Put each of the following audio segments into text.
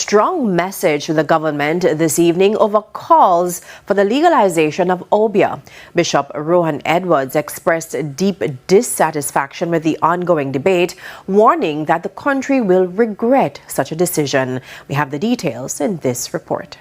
strong message to the government this evening over calls for the legalization of Obeah. Bishop Rohan Edwards expressed deep dissatisfaction with the ongoing debate, warning that the country will regret such a decision. We have the details in this report.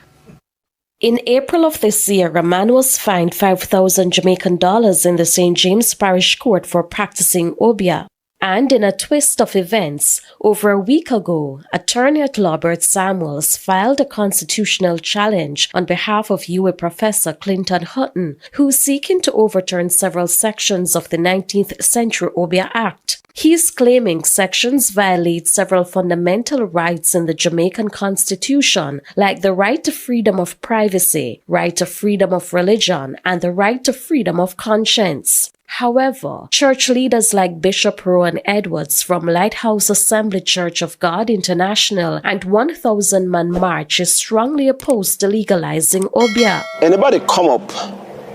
In April of this year, a man was fined 5,000 Jamaican dollars in the St. James Parish Court for practicing Obeah. And in a twist of events, over a week ago, attorney at law Bert Samuels filed a constitutional challenge on behalf of UA Professor Clinton Hutton, who is seeking to overturn several sections of the 19th century Obeah Act. He is claiming sections violate several fundamental rights in the Jamaican Constitution, like the right to freedom of privacy, right to freedom of religion, and the right to freedom of conscience. However, church leaders like Bishop Rohan Edwards from Lighthouse Assembly Church of God International and 1,000-man march is strongly opposed to legalizing Obeah. Anybody come up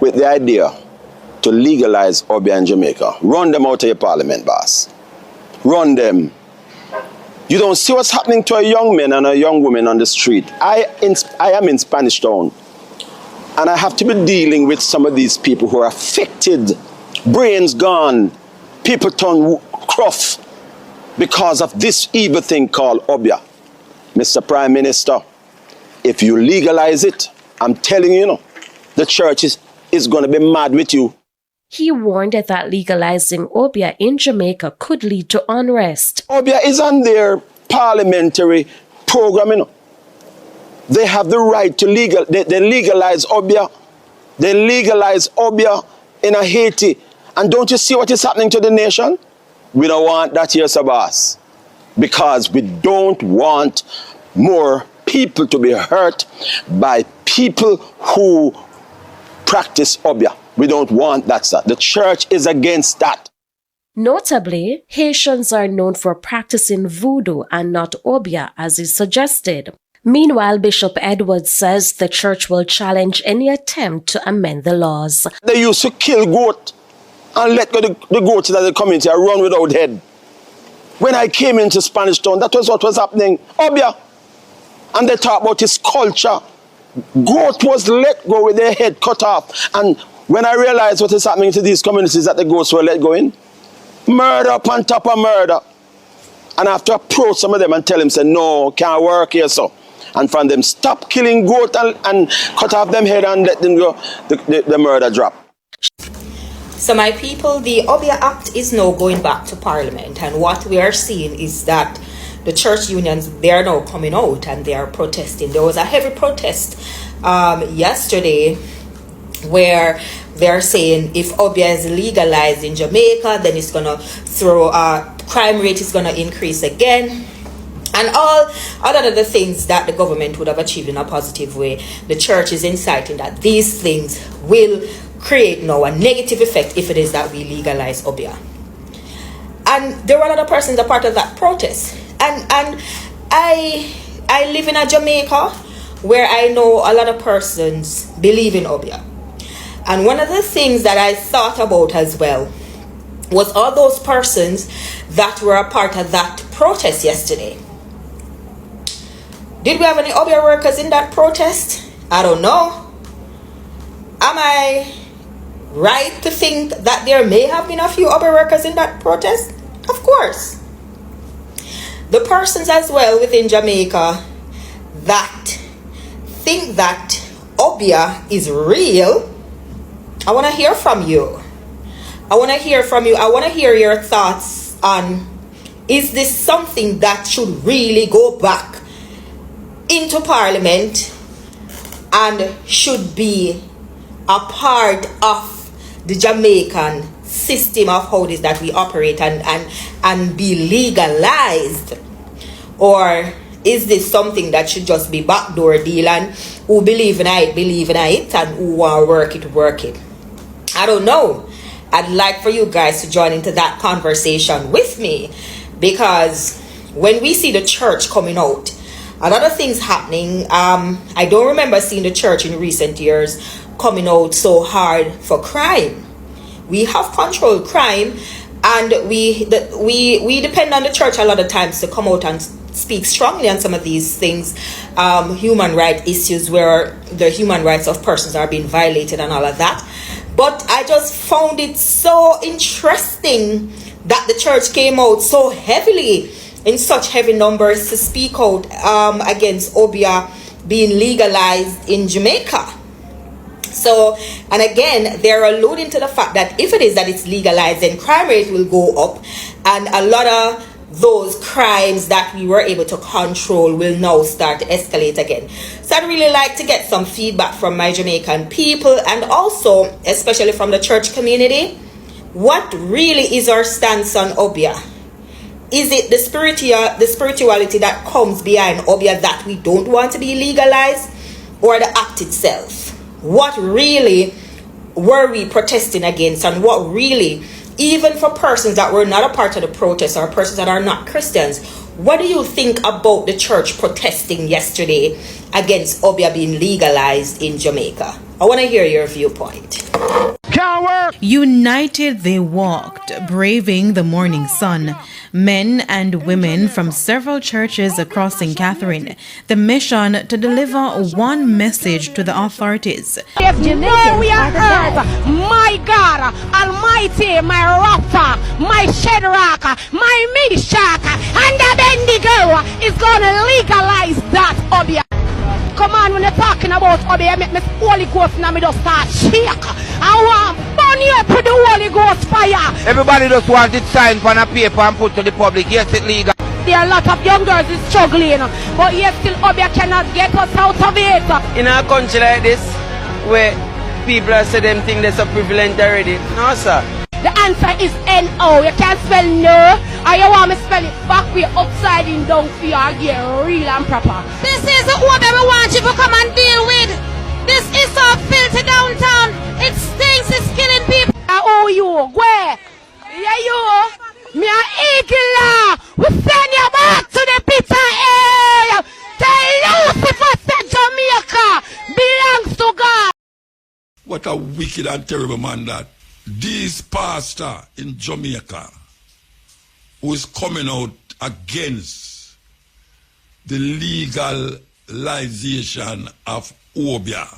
with the idea to legalize Obeah in Jamaica, run them out of your parliament, boss. Run them. You don't see what's happening to a young man and a young woman on the street. I am in Spanish Town, and I have to be dealing with some of these people who are affected. Brains gone, people turn gruff because of this evil thing called Obeah. Mr. Prime Minister, if you legalize it, I'm telling you, the church is going to be mad with you. He warned that legalizing Obeah in Jamaica could lead to unrest. Obeah is on their parliamentary program, They have the right to they legalize Obeah. They legalize Obeah in Haiti. And don't you see what is happening to the nation? We don't want that here, Sabas. Because we don't want more people to be hurt by people who practice Obeah. We don't want that, sir. The church is against that. Notably, Haitians are known for practicing voodoo and not Obeah, as is suggested. Meanwhile, Bishop Edwards says the church will challenge any attempt to amend the laws. They used to kill goat and let go the goats in the community and run without head. When I came into Spanish Town, that was what was happening. Obeah. And they talk about his culture. Goat was let go with their head cut off. And when I realized what is happening to these communities that the goats were let go in, murder upon top of murder. And I have to approach some of them and tell them, say, no, can't work here, so. And from them, stop killing goat and cut off them head and let them go, the murder drop. So my people, the Obeah Act is now going back to Parliament, and what we are seeing is that the church unions, they are now coming out and they are protesting. There was a heavy protest yesterday where they're saying if Obeah is legalized in Jamaica, then it's going to throw crime rate is going to increase again. And all of the things that the government would have achieved in a positive way, the church is inciting that these things will create now a negative effect if it is that we legalize Obeah. And there were a lot of persons a part of that protest. And I live in a Jamaica where I know a lot of persons believe in Obeah. And one of the things that I thought about as well was all those persons that were a part of that protest yesterday. Did we have any Obeah workers in that protest? I don't know. Am I right to think that there may have been a few Obeah workers in that protest? Of course. The persons as well within Jamaica that think that Obeah is real, I want to hear from you. I want to hear from you. I want to hear your thoughts on, is this something that should really go back into Parliament and should be a part of the Jamaican system of how it is that we operate and be legalized? Or is this something that should just be backdoor deal and who believe in it and who want to work it? I don't know. I'd like for you guys to join into that conversation with me, because when we see the church coming out, a lot of things happening. I don't remember seeing the church in recent years coming out so hard for crime. We have controlled crime, and we depend on the church a lot of times to come out and speak strongly on some of these things. human rights issues where the human rights of persons are being violated and all of that. But I just found it so interesting that the church came out so heavily, in such heavy numbers, to speak out against Obeah being legalized in Jamaica. So, and again, they're alluding to the fact that if it is that it's legalized, then crime rate will go up, and a lot of those crimes that we were able to control will now start to escalate again. So I'd really like to get some feedback from my Jamaican people, and also especially from the church community. What really is our stance on Obeah? Is it the spirituality that comes behind Obeah that we don't want to be legalized, or the act itself? What really were we protesting against, and what really, even for persons that were not a part of the protest or persons that are not Christians, what do you think about the church protesting yesterday against Obeah being legalized in Jamaica? I want to hear your viewpoint. United they walked, braving the morning sun. Men and women from several churches across St. Catherine. The mission to deliver one message to the authorities. If you know we are earth, my God, Almighty, my Rapha, my Shadrach, my Meshach, and Abednego is going to legalize that Obeah. Come on, when you're talking about Obeah, make me Holy Ghost and me just start shake. I want burn you up with the Holy Ghost fire. Everybody just want it signed on a paper and put to the public. Yes, it's legal. There are a lot of young girls is struggling, but yet still Obeah cannot get us out of it. In a country like this, where people are saying them things they're so prevalent already. No, sir. The answer is N-O. You can't spell no, or you want me spell it back way upside in down for you and get real and proper. This is the Obeah we want you to come and deal with. This is so filthy downtown. It stinks, it's killing people. Oh, you, where? Yeah, you. Me a eagle. We send you back to the bitter air. Tell Lucifer that Jamaica belongs to God. What a wicked and terrible man that. This pastor in Jamaica who is coming out against the legalization of Obeah.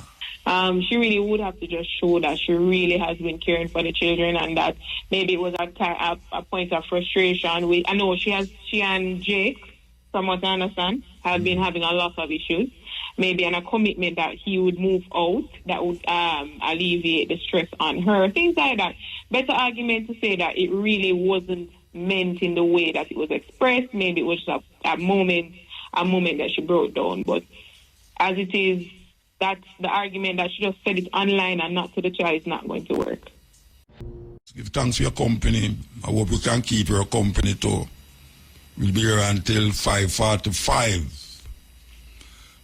She really would have to just show that she really has been caring for the children, and that maybe it was a point of frustration. I know she and Jake, from what I understand, have been having a lot of issues. Maybe and a commitment that he would move out, that would alleviate the stress on her, things like that. Better argument to say that it really wasn't meant in the way that it was expressed. Maybe it was just a moment that she broke down. But as it is, that's the argument that she just said it online and not to the child is not going to work. Give thanks for your company. I hope you can keep your company too. We'll be here until 5:45.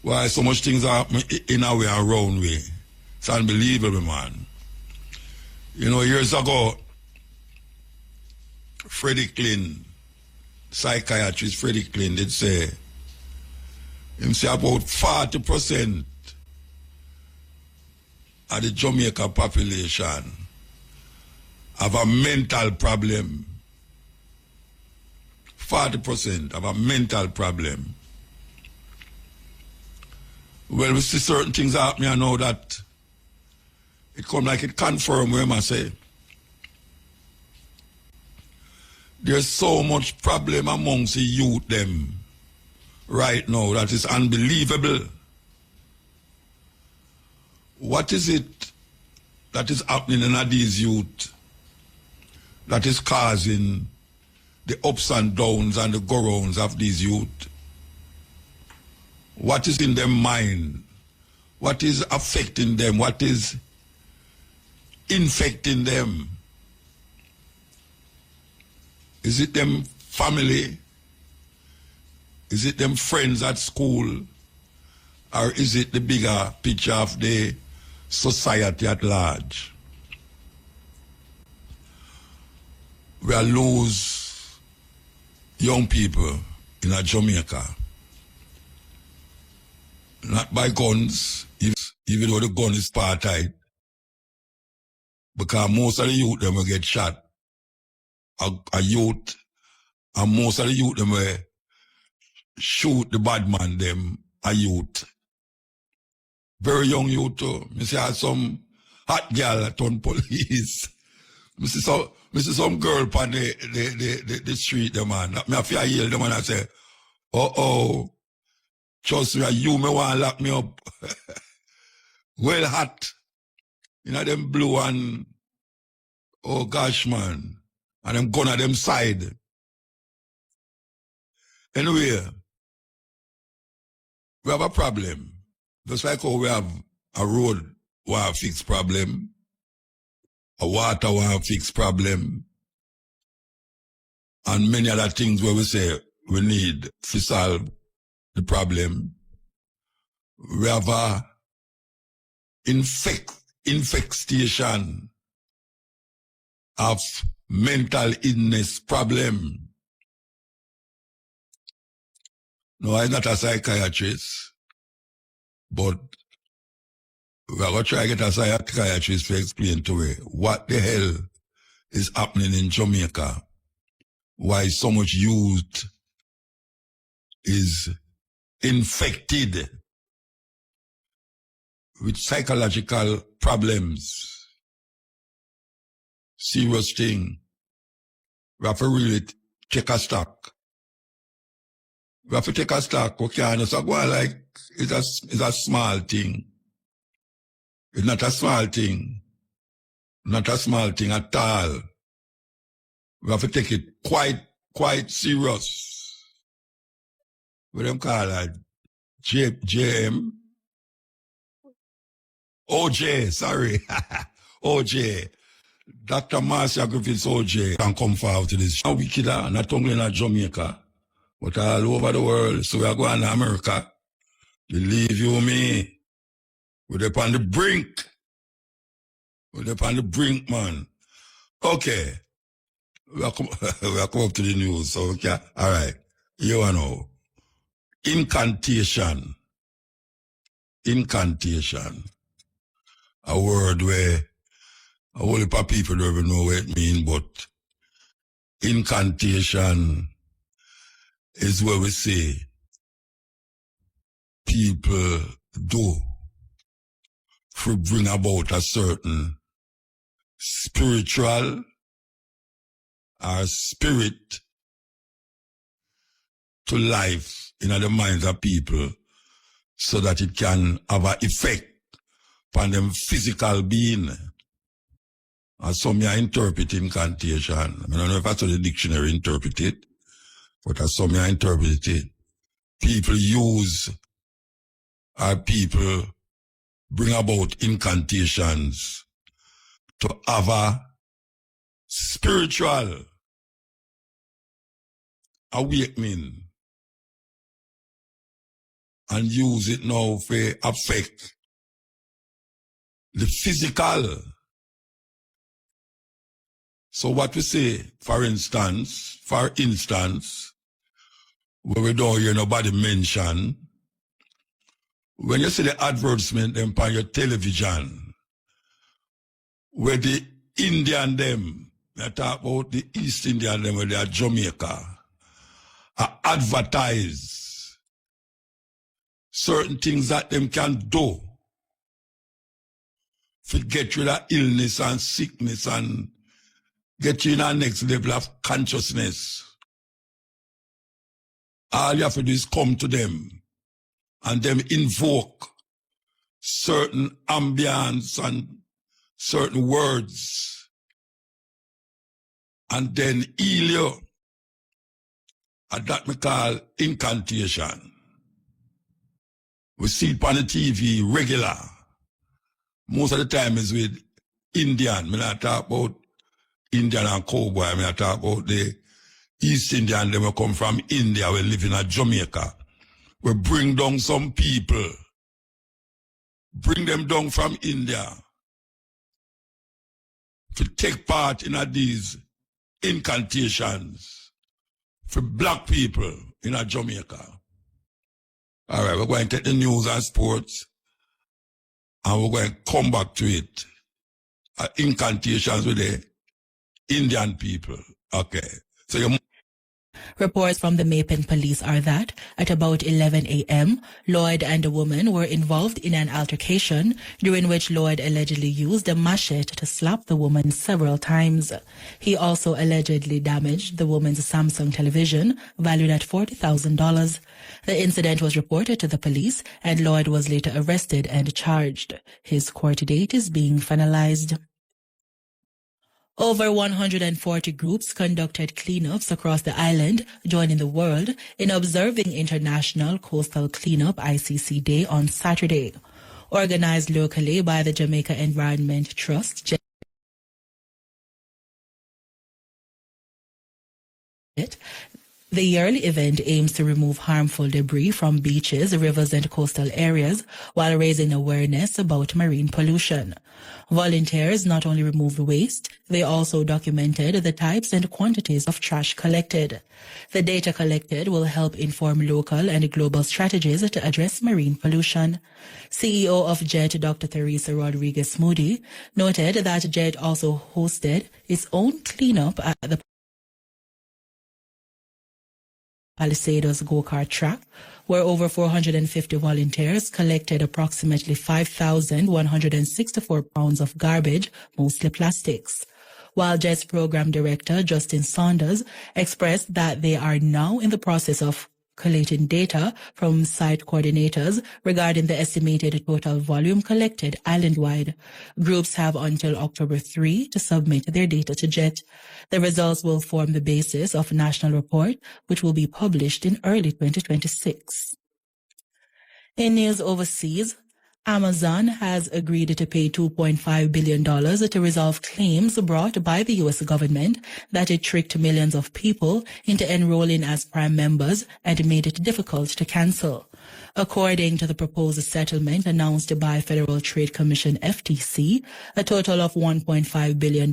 Why so much things are happening in our way and around way. It's unbelievable, man. You know, years ago, Freddie Klin, psychiatrist Freddie Klin, did say, him say about 40% of the Jamaica population have a mental problem. 40% have a mental problem. Well, we see certain things happening, I know that it come like it confirm what I say. There's so much problem amongst the youth them right now that is unbelievable. What is it that is happening in these youth that is causing the ups and downs and the go-rounds of these youth? What is in their mind? What is affecting them? What is infecting them? Is it them family? Is it them friends at school? Or is it the bigger picture of the society at large? We are lose young people in Jamaica. Not by guns, even though the gun is apartheid. Because most of the youth them will get shot. A youth, and most of the youth them will shoot the bad man them a youth. Very young youth too. Me see some hot girl turn police. Me see some girl on the street, the man. Me have to yell them and I say, oh, trust me, you me want to lock me up. Well hot. You know them blue and, oh gosh man. And them gun at them side. Anyway, we have a problem. Just like how we have a road want to fix problem, a water want to fix problem, and many other things where we say we need to solve the problem. We have a infestation of mental illness problem. No, I'm not a psychiatrist, but we are going to try to get a psychiatrist to explain to me what the hell is happening in Jamaica, why so much youth is infected with psychological problems. Serious thing. We have to really take a stock. We have to take a stock. We can't just go like it's a small thing. It's not a small thing. Not a small thing at all. We have to take it quite serious. What them call that? JM? OJ, sorry. OJ. Dr. Marcia Griffiths OJ can come forward to this. Now we kid not only in Jamaica, but all over the world. So we are going to America. Believe you me. We're upon the brink. We're upon the brink, man. Okay. We are come up to the news. So, okay. All right. You know. Incantation. Incantation. A word where a whole heap of people don't even know what it means, but incantation is where we say people do to bring about a certain spiritual or spirit to life in the minds of people so that it can have an effect on them physical being. And some may interpret incantation. I don't know if that's what the dictionary interpret it, but as some may interpret it. People use or people bring about incantations to have a spiritual awakening and use it now for affect the physical. So what we say, for instance, where we don't hear nobody mention, when you see the advertisement them on your television, where the Indian them, they talk about the East Indian them, where they are Jamaica, advertise certain things that them can do to get rid of illness and sickness and get you in our next level of consciousness. All you have to do is come to them and them invoke certain ambience and certain words and then heal you. And that we call incantation. We see it on the TV regular. Most of the time is with Indian. I not talk about Indian and cowboy. I not talk about the East Indian. They will come from India. We live in Jamaica. We bring down some people. Bring them down from India to take part in these incantations for black people in Jamaica. All right, we're going to take the news and sports and we're going to come back to it. Incantations with the Indian people. Okay. So you Reports from the Mapen police are that at about 11 a.m., Lloyd and a woman were involved in an altercation during which Lloyd allegedly used a machete to slap the woman several times. He also allegedly damaged the woman's Samsung television, valued at $40,000. The incident was reported to the police, and Lloyd was later arrested and charged. His court date is being finalized. Over 140 groups conducted cleanups across the island, joining the world in observing International Coastal Cleanup ICC Day on Saturday. Organized locally by the Jamaica Environment Trust, the yearly event aims to remove harmful debris from beaches, rivers, and coastal areas while raising awareness about marine pollution. Volunteers not only removed waste, they also documented the types and quantities of trash collected. The data collected will help inform local and global strategies to address marine pollution. CEO of JET, Dr. Teresa Rodriguez Moody, noted that JET also hosted its own cleanup at the Palisados go-kart track, where over 450 volunteers collected approximately 5,164 pounds of garbage, mostly plastics. While JET's program director, Justin Saunders, expressed that they are now in the process of collating data from site coordinators regarding the estimated total volume collected island-wide. Groups have until October 3 to submit their data to JET. The results will form the basis of a national report, which will be published in early 2026. In news overseas, Amazon has agreed to pay $2.5 billion to resolve claims brought by the U.S. government that it tricked millions of people into enrolling as Prime members and made it difficult to cancel. According to the proposed settlement announced by Federal Trade Commission FTC, a total of $1.5 billion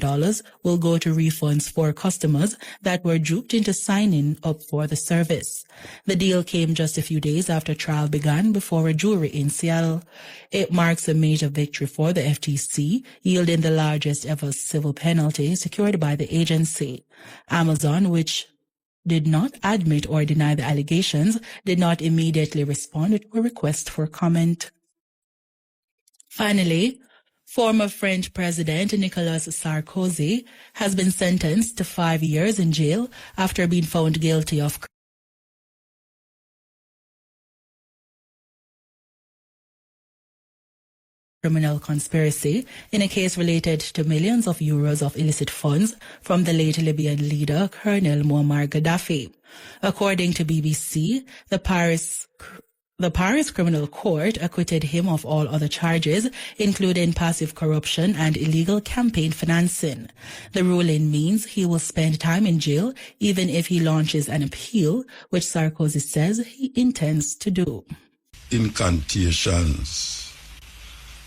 will go to refunds for customers that were duped into signing up for the service. The deal came just a few days after trial began before a jury in Seattle. It marks a major victory for the FTC, yielding the largest ever civil penalty secured by the agency. Amazon, which did not admit or deny the allegations, did not immediately respond to a request for comment. Finally, former French President Nicolas Sarkozy has been sentenced to 5 years in jail after being found guilty of criminal conspiracy in a case related to millions of euros of illicit funds from the late Libyan leader Colonel Muammar Gaddafi. According to BBC, the Paris Criminal Court acquitted him of all other charges, including passive corruption and illegal campaign financing. The ruling means he will spend time in jail even if he launches an appeal, which Sarkozy says he intends to do. Incantations.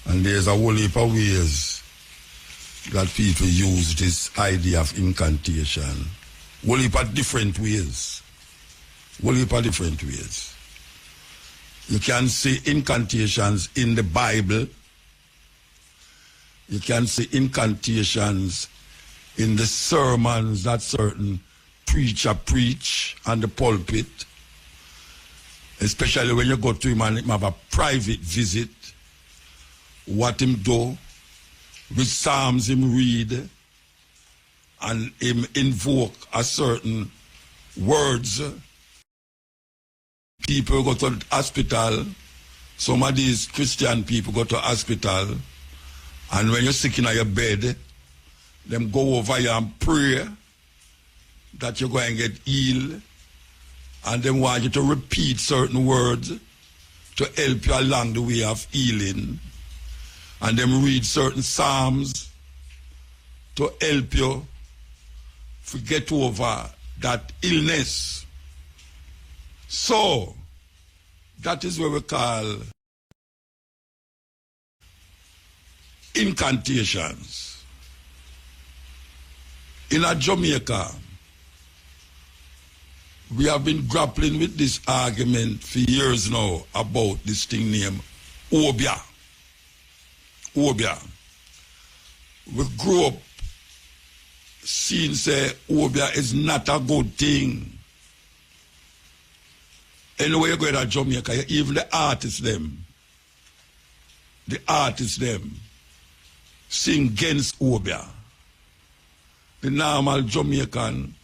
And there's a whole heap of ways that people use this idea of incantation. Whole heap of different ways. Whole heap of different ways. You can see incantations in the Bible. You can see incantations in the sermons that certain preacher preach on the pulpit. Especially when you go to him and him have a private visit. What him do, which psalms him read, and him invoke a certain words. People go to the hospital. Some of these Christian people go to hospital, and when you're sick in your bed, them go over you and pray that you're going to get healed, and they want you to repeat certain words to help you along the way of healing. And them read certain psalms to help you get over that illness. So, that is what we call incantations. In Jamaica, we have been grappling with this argument for years now about this thing named Obeah. Obeah. We grew up seeing say Obeah is not a good thing. Anyway, you go to Jamaica, even the artists them sing against Obeah. The normal Jamaican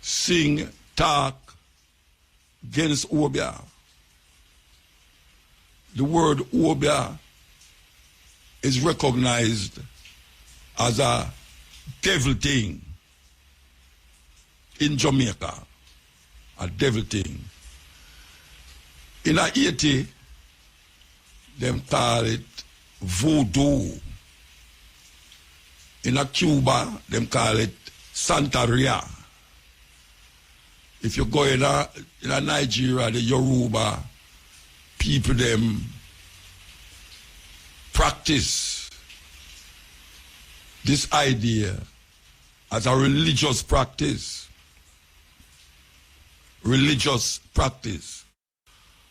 sing, talk against Obeah. The word Obeah is recognized as a devil thing in Jamaica. A devil thing. In Haiti, them call it voodoo. In Cuba, them call it Santeria. If you go in Nigeria, the Yoruba people, them practice this idea as a religious practice. Religious practice.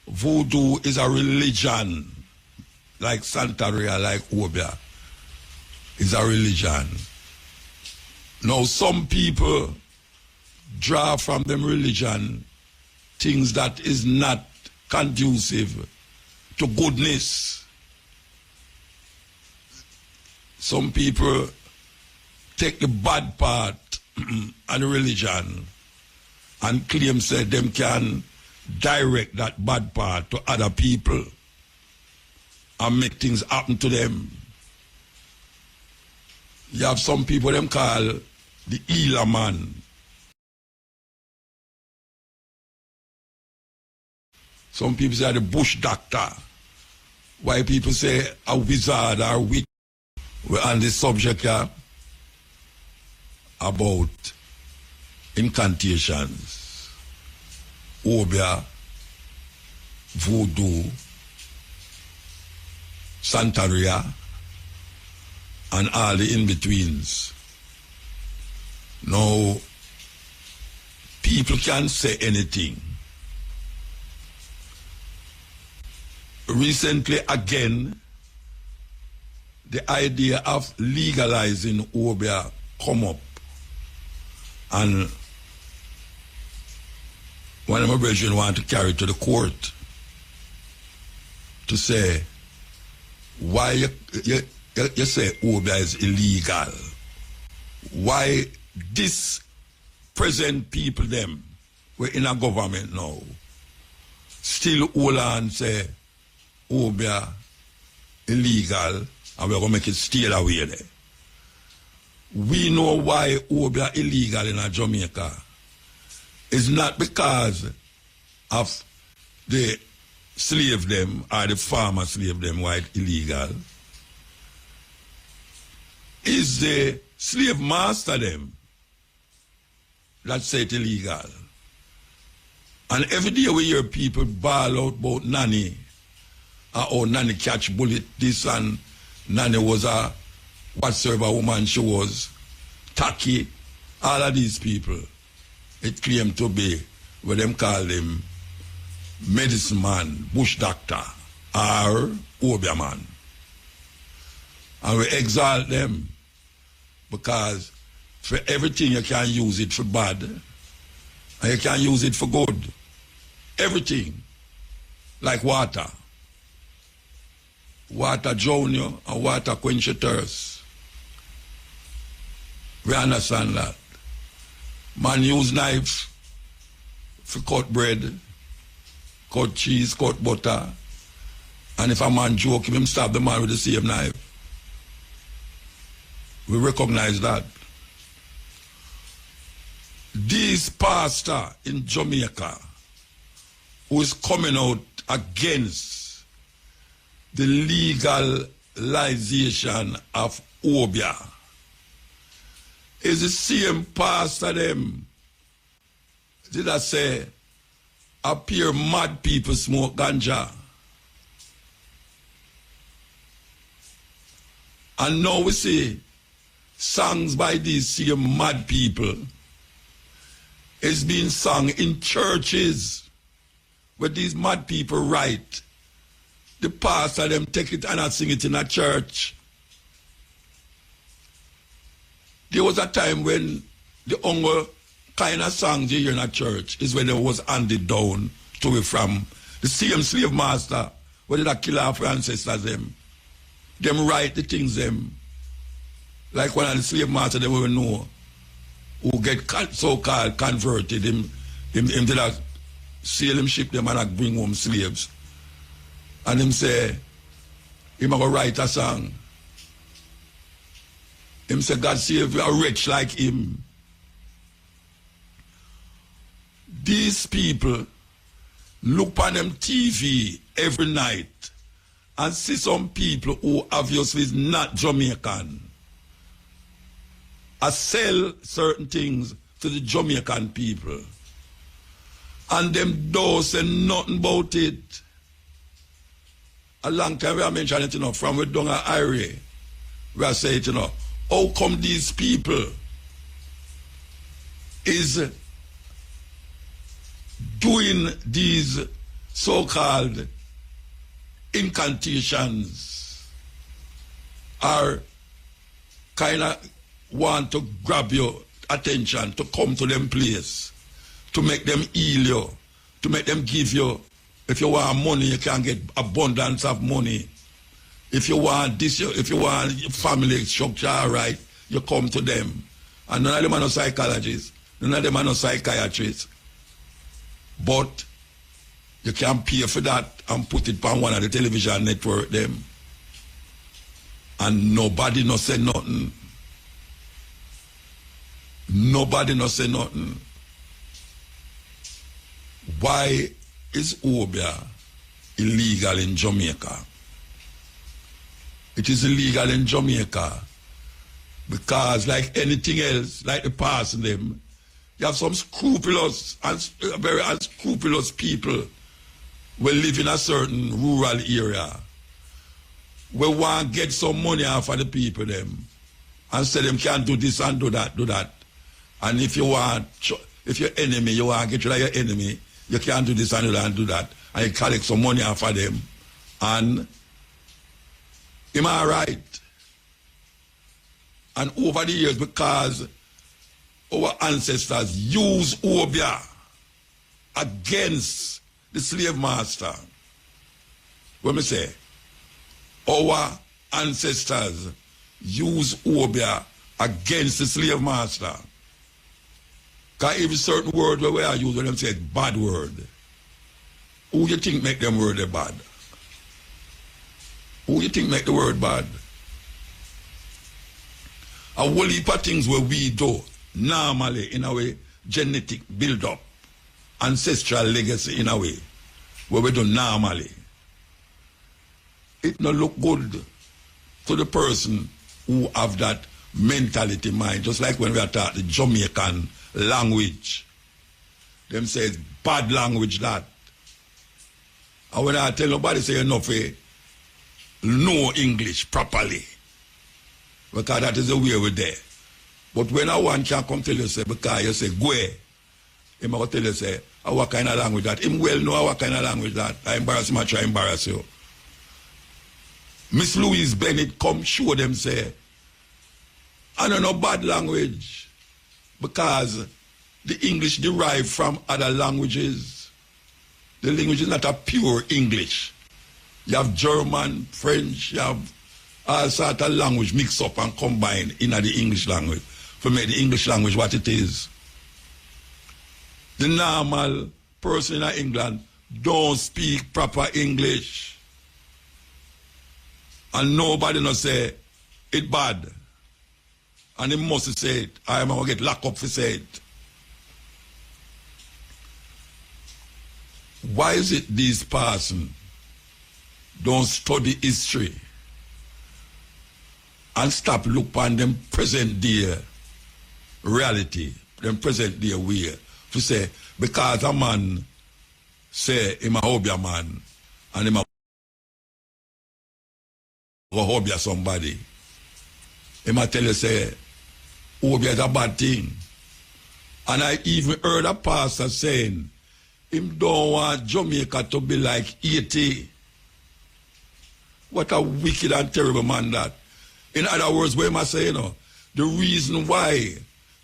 Voodoo is a religion, like Santeria, like Obeah, is a religion. Now, some people draw from them religion things that is not conducive to goodness. Some people take the bad part of the religion and claim say them can direct that bad part to other people and make things happen to them. You have some people them call the healer man. Some people say the bush doctor. Why people say a wizard or witch. We're on this subject here about incantations, Obeah, voodoo, Santeria, and all the in-betweens. Now, people can say anything. Recently, again, the idea of legalizing Obeah come up. And one of my brethren want to carry it to the court to say, why you say Obeah is illegal? Why this present people them, we're in a government now, still hold on and say Obeah illegal and we're going to make it stay away there. We know why Obeah illegal in Jamaica. It's not because of the slave them or the farmer slave them why it's illegal. It's the slave master them that say it's illegal. And every day we hear people bawl out about Nanny. Or Nanny catch bullet this and Nanny was a whatsoever woman she was. Tacky. All of these people. It claimed to be what them call them medicine man, bush doctor, or Obeah man. And we exalt them because for everything you can use it for bad and you can use it for good. Everything. Like water. Water drown you and water quench your thirst. We understand that. Man use knife for cut bread, cut cheese, cut butter. And if a man joke him stab the man with the same knife. We recognize that. This pastor in Jamaica who is coming out against the legalization of Obeah is the same pastor them did I say appear mad people smoke ganja. And now we see songs by these same mad people is being sung in churches where these mad people write. The pastor them take it and I sing it in a church. There was a time when the only kind of songs you hear in a church is when there was handed down to it from the same slave master where did I kill our ancestors them. Them write the things them. Like one of the slave masters they will know who get so-called converted him did a sail him ship them and I bring home slaves. And him say, him a go write a song. Him say, God save a wretch like him. These people look on them TV every night and see some people who obviously is not Jamaican and sell certain things to the Jamaican people. And them don't say nothing about it. A long time we have mentioned it, you know, from we down at Irie. We are saying, you know, how come these people is doing these so-called incantations or kind of want to grab your attention to come to them place, to make them heal you, to make them give you, if you want money, you can get abundance of money. If you want this, if you want family structure, all right, you come to them. And none of them are no psychologists, none of them are no psychiatrists. But you can pay for that and put it on one of the television network them. And nobody no say nothing. Nobody no say nothing. Why is Obeah illegal in Jamaica? It is illegal in Jamaica because like anything else, like the past in them, you have some scrupulous and very unscrupulous people who live in a certain rural area. We want to get some money off of the people them and say them can't do this and do that, do that. And if you want, if your enemy, you want to get rid of your enemy, you can't do this and do that and do that. And you collect some money off of them. And am I right? And over the years, because our ancestors used Obeah against the slave master. What me say? Our ancestors used Obeah against the slave master. Because every certain word where we are used, when them say bad word, who you think make them word bad? Who you think make the word bad? A whole heap of things where we do normally in a way genetic build up, ancestral legacy in a way where we do normally. It not look good to the person who have that mentality mind, just like when we are taught the Jamaican language. Them say it's bad language that. And when I tell nobody say enough know English properly, because that is the way we're there. But when a one can come tell you say, because you say go, he might tell you say, what kind of language that? Him well know what kind of language that. I embarrass him, I try to embarrass you. Miss Louise Bennett come show them say, I don't know bad language, because the English derived from other languages. The language is not a pure English. You have German, French, you have all sorts of language mixed up and combined in the English language to make the English language what it is. The normal person in England don't speak proper English. And nobody no say it bad. And he must say it. I am going to get locked up for say it. Why is it these person don't study history and stop look on them present day reality, them present day way, to say, because a man say him a Obeah man and him a Obeah somebody, he might tell you say, Obeah is a bad thing. And I even heard a pastor saying, him don't want Jamaica to be like Haiti. What a wicked and terrible man that. In other words, what am I saying? You know, the reason why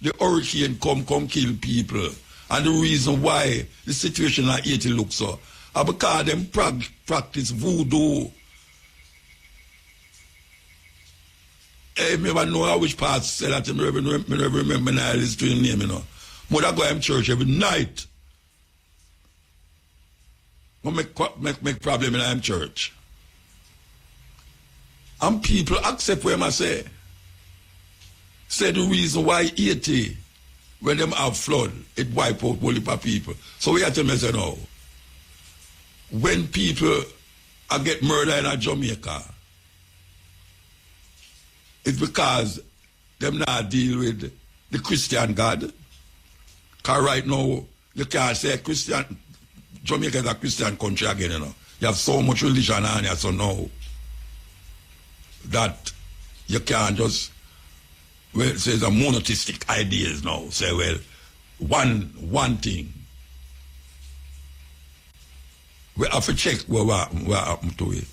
the hurricane come kill people And the reason why the situation in Haiti looks so, is because them practice voodoo. I never know which part said that. I never remember now listen to your name, you know. Mother go to church every night. I make problem in church. And people accept what I say. Say the reason why Haiti, when them have flood, it wipe out whole heap of people. So we have to say now, when people get murdered in Jamaica, it's because them not deal with the Christian God. Because right now, you can't say Jamaica is a Christian country again, you know. You have so much religion on here, so now, that you can't just, well, it says a monotheistic ideas now. Say, well, one thing. We have to check what happened to it.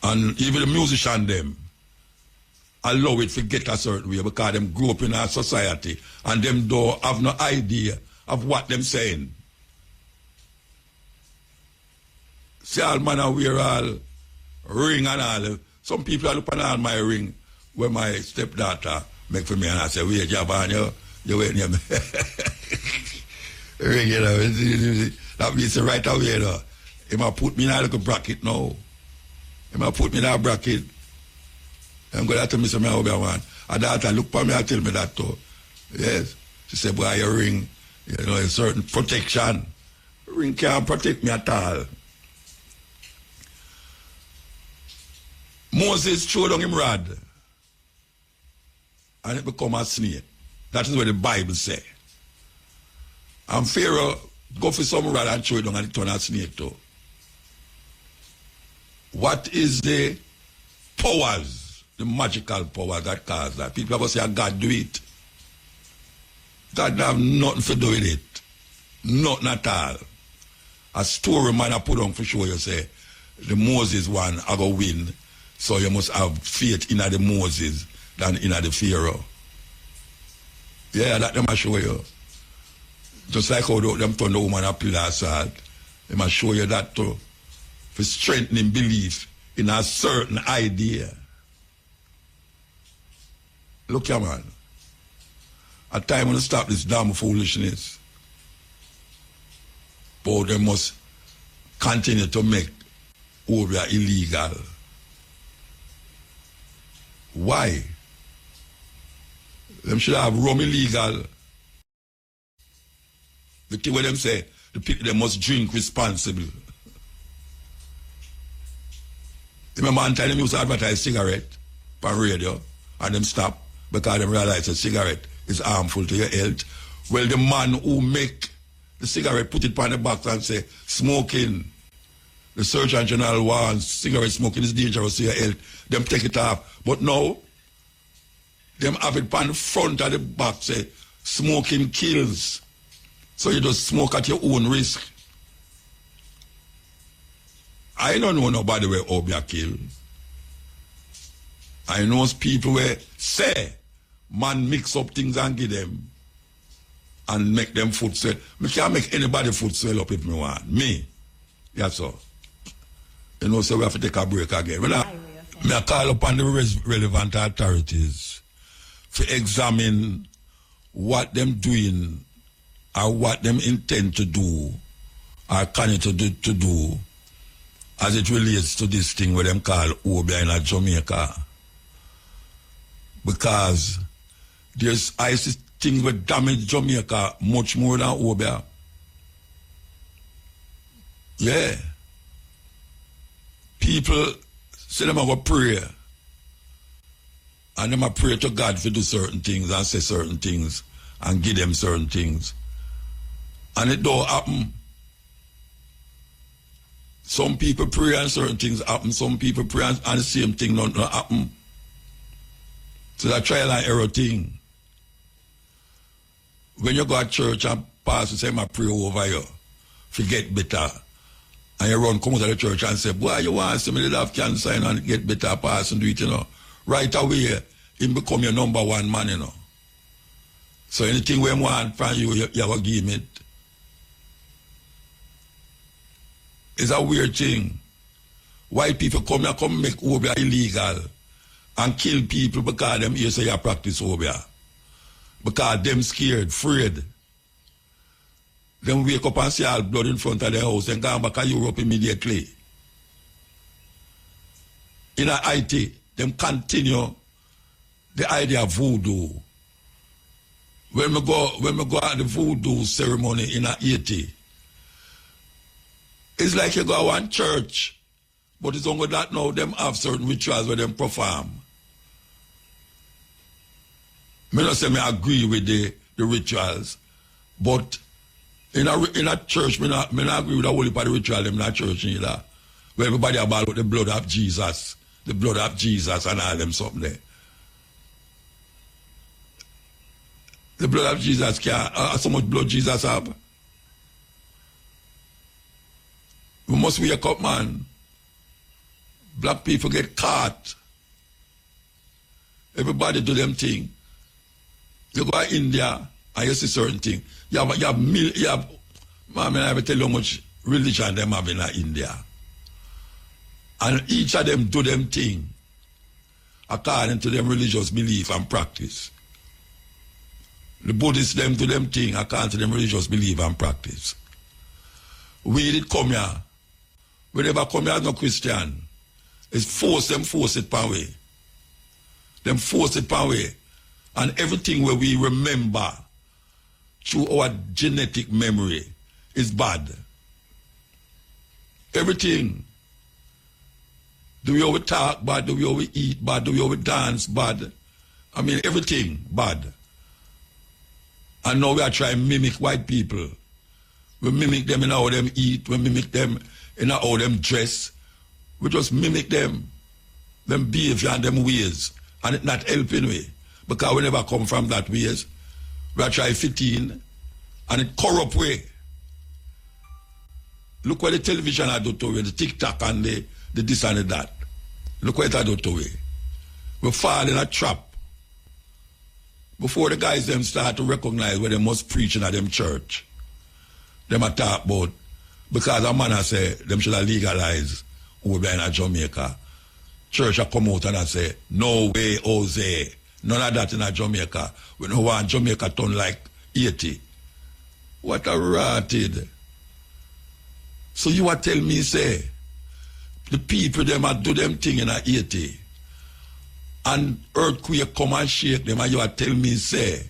And even the musician them allow it to get a certain way because them grew up in our society and them don't have no idea of what them saying. See all man wear all ring and all. Some people are looking at my ring where my stepdaughter make for me and I say, wait, Japan, you wait near me. Ring, you know, that means right away, you know. He might put me in a little bracket now. He might put me in a bracket. I'm going to tell me something I want. And daughter look for me and tell me that too. Yes. She said, boy, your ring, you know, a certain protection. Ring can't protect me at all. Moses threw down him rod. And it become a snake. That is what the Bible says. And Pharaoh go for some rod and throw it down and it turn a snake too. What is the powers, the magical power that cause that? People have say, God do it. God have nothing to do with it. Nothing at all. A story man I put on for sure, you say, the Moses one I go win. So you must have faith in the Moses than in the Pharaoh. Yeah, that them I show you. Just like how them turn the woman a pillar of salt. They must show you that too. For strengthening belief in a certain idea. Look here, man. A time when to stop this damn foolishness. But they must continue to make Obeah illegal. Why? Them should have rum illegal. The thing where them say, the people they must drink responsibly. Remember one time they used to advertise cigarette on radio and them stop because they realize a cigarette is harmful to your health. Well, the man who make the cigarette put it on the box and say, smoking, the Surgeon General warns cigarette smoking is dangerous to your health. Them take it off. But now, them have it on the front of the box say, smoking kills. So you just smoke at your own risk. I don't know nobody where Obeah kill. I know people where say, man mix up things and give them and make them foot swell. I can't make anybody foot swell up if me want. Me. Yes, sir. You know, so we have to take a break again. Well, I call upon the relevant authorities to examine what them doing or what them intend to do or continue to do as it relates to this thing where them call Obeah in Jamaica. Because I see things that damage Jamaica much more than Obeah. Yeah. People say them have a prayer. And them a pray to God to do certain things and say certain things and give them certain things. And it don't happen. Some people pray and certain things happen. Some people pray and the same thing don't happen. So that trial and error thing. When you go to church and pastor say, I pray over you, forget better. And you run, come out of the church and say, boy, you want somebody to have cancer and get better, pass and do it, you know. Right away, him become your number one man, you know. So anything we want from you, you have to give it. It's a weird thing. White people come here, come make Obeah illegal and kill people because them here say you practice Obeah. Because them scared, afraid. Them wake up and see all blood in front of their house and go back to Europe immediately. In Haiti, them continue the idea of voodoo. When we go at the voodoo ceremony in Haiti, it's like you go to one church, but it's only that now them have certain rituals where them perform. I don't say I agree with the rituals, but in a church, I don't agree with the whole part of the ritual in that church either. Where everybody about the blood of Jesus, and all them something there. The blood of Jesus can't, so much blood Jesus have. We must wake up, man. Black people get caught. Everybody do them thing. You go to India and you see certain thing. You have man, I will tell you how much religion them have in India. And each of them do them thing according to them religious belief and practice. The Buddhists them do them thing according to them religious belief and practice. We did come here. We never come here as no Christian. It's force it power way. Them force it power way. And everything where we remember through our genetic memory is bad. Everything. The way we talk bad, the way we eat bad, the way we dance bad. I mean, everything bad. And now we are trying to mimic white people. We mimic them in how them eat, we mimic them in how them dress. We just mimic them behavior and them ways. And it's not helping we. Because we never come from that ways. We are trying to fit in. And it corrupt way. Look what the television I do to we, the TikTok and the this and the that. Look what I do to we. We fall in a trap. Before the guys them start to recognize where they must preach in them church. Them a talk about, because a man a say, them should have legalize Obeah in Jamaica. Church a come out and I say, no way, Jose. None of that in Jamaica. We don't want Jamaica turn like 80. What a rotted. So you are tell me, say, the people them a do them thing in a 80. And earthquake come and shake them, and you are tell me, say,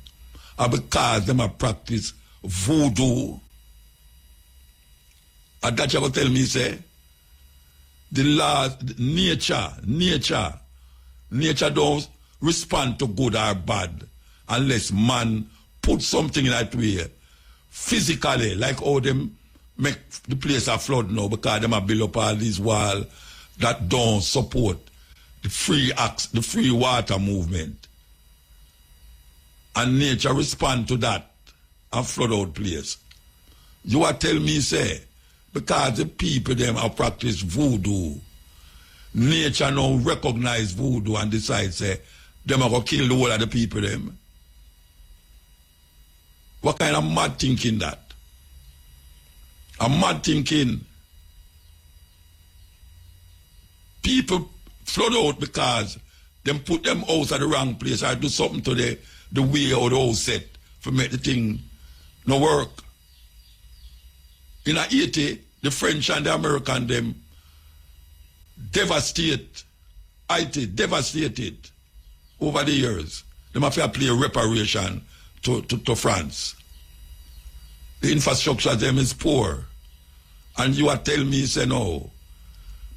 because them a practice voodoo. And that you are tell me, say, the laws, nature don't respond to good or bad unless man put something in that way physically, like how them make the place a flood now because them a build up all these walls that don't support the free water movement. And nature respond to that and flood out place. You are tell me, say, because the people them have practiced voodoo, nature now recognize voodoo and decide, say, them are going to kill the whole of the people them. What kind of mad thinking that? A mad thinking. People flood out because them put them house at the wrong place or do something to the way or the house set to make the thing no work. In Haiti, the French and the American them devastate Haiti, devastated over the years. They have to play reparation to France. The infrastructure of them is poor. And you are telling me, say no,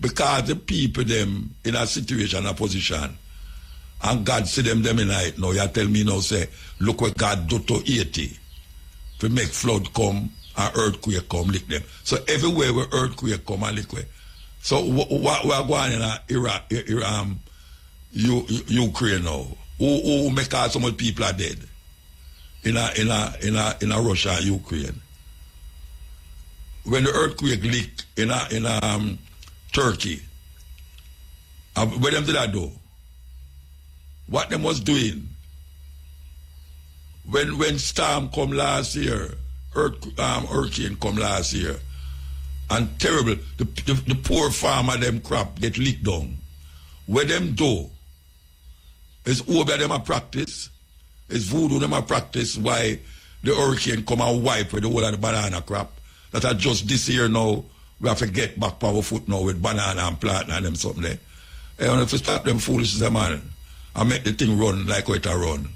because the people them in a situation, a position, and God see them in it now, you are telling me now, say, look what God do to Haiti. To make flood come and earthquake come, lick them. So everywhere where earthquake come and lick them. So what we are going in Ukraine now? Who make out so much people are dead? In Russia and Ukraine. When the earthquake leak in Turkey, what them did I do? What them was doing when storm come last year, hurricane come last year, and terrible, the poor farmer them crop get leaked down. Where them do is Obeah them a practice, is voodoo them a practice why the hurricane come and wipe with the whole of the banana crop. That are just this year now, we have to get back our foot now with banana and plant and them something there. And if we stop them foolishness, man, and make the thing run like what it a run.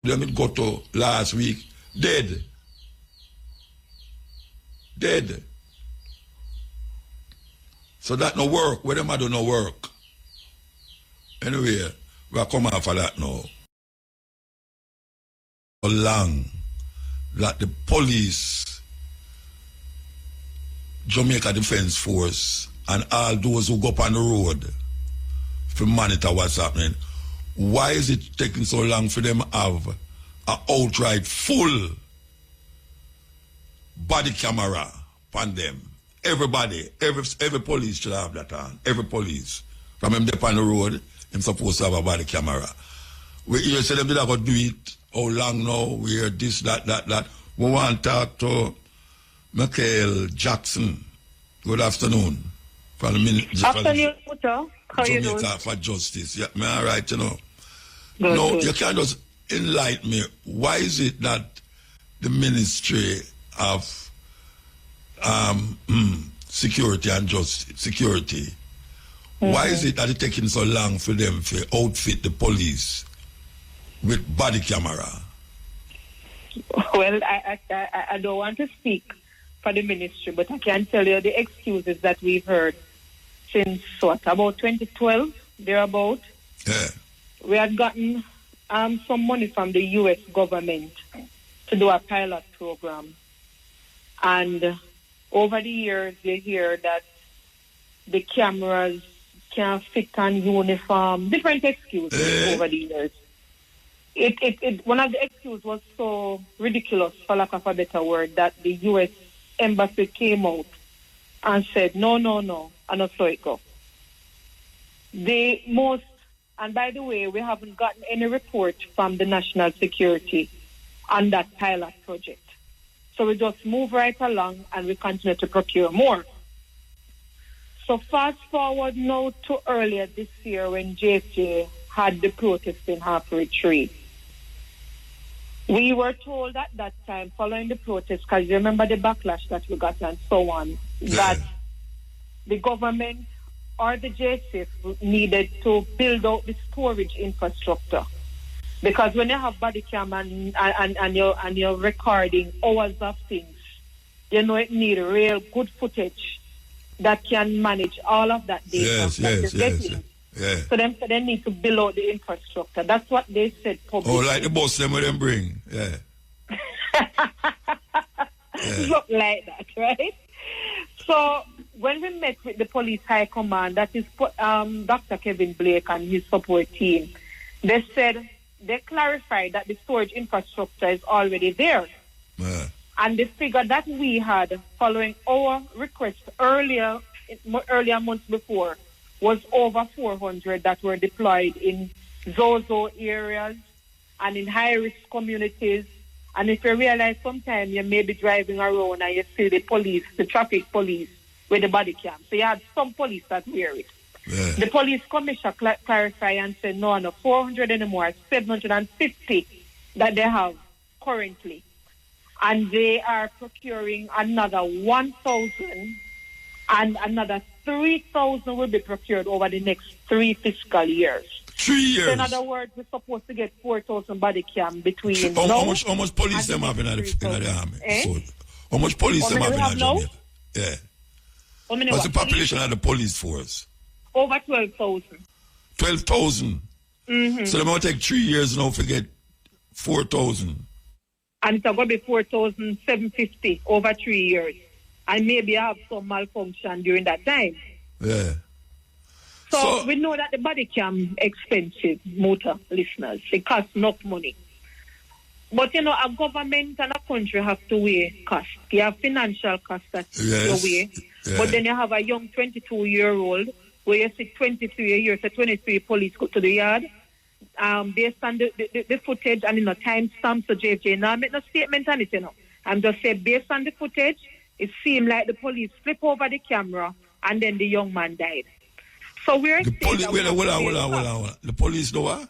Let me go to last week, dead. So that no work, where them do no work. Anyway, we are coming out for that now. So long that the police, Jamaica Defense Force, and all those who go up on the road to monitor what's happening, why is it taking so long for them to have an outright full body camera on them? Everybody, every police should have that on. Every police. From them up on the road, them supposed to have a body camera. We hear say them did not go do it. How long now? We hear this, that. We want to talk to Michael Jackson. Good afternoon. From the Afternoon, Muta. How you doing? Jamaica for Justice. Yeah, me all right, you know. Good, no, good. You can't just enlighten me. Why is it that the Ministry of Security and Justice, why is it that it's taking so long for them to outfit the police with body camera? Well, I don't want to speak for the ministry, but I can tell you the excuses that we've heard since, about 2012, thereabout. Yeah. We had gotten some money from the U.S. government to do a pilot program. And over the years, you hear that the cameras can't fit on uniform, different excuses over the years. One of the excuses was so ridiculous, for lack of a better word, that the U.S. Embassy came out and said, no, and not so it go. And by the way, we haven't gotten any report from the national security on that pilot project. So we just move right along and we continue to procure more. So fast forward now to earlier this year when JFJ had the protest in Halfway Tree. We were told at that time, following the protest, because you remember the backlash that we got and so on, that the government or the JSF needed to build out the storage infrastructure. Because when you have body cam and you're recording hours of things, you know it needs real good footage that can manage all of that data. Yes. So they need to build out the infrastructure. That's what they said publicly. Oh, like the bus them with them bring. Yeah. Look like that, right? So when we met with the police high command, that is Dr. Kevin Blake and his support team, they clarified that the storage infrastructure is already there. And the figure that we had following our request earlier months before was over 400 that were deployed in Zozo areas and in high-risk communities. And if you realize sometimes you may be driving around and you see the traffic police with the body cam. So you had some police that wear it. Yeah. The police commissioner clarified and said, no, 400 anymore, 750 that they have currently. And they are procuring another 1,000 and another 3,000 will be procured over the next 3 fiscal years. 3 years? So in other words, we're supposed to get 4,000 body cam between how much police them have in the army? So, how much police them have in Jamaica? Yeah. What's the population of the police force? Over 12,000. 12,000? Mm-hmm. So they might take 3 years now to get 4,000. And it's going to be 4,750 over 3 years. and maybe have some malfunction during that time. Yeah. So we know that the body cam expensive, motor listeners. It costs enough money. But you know, a government and a country have to weigh cost. You have financial costs that you weigh. Yeah. But then you have a young 22-year-old where you see 23 years, 23 police go to the yard. Based on the footage and time stamp, so JFJ now make no statement on it, I'm just saying based on the footage, it seemed like the police flip over the camera and then the young man died. So we're saying hold on. The police know what?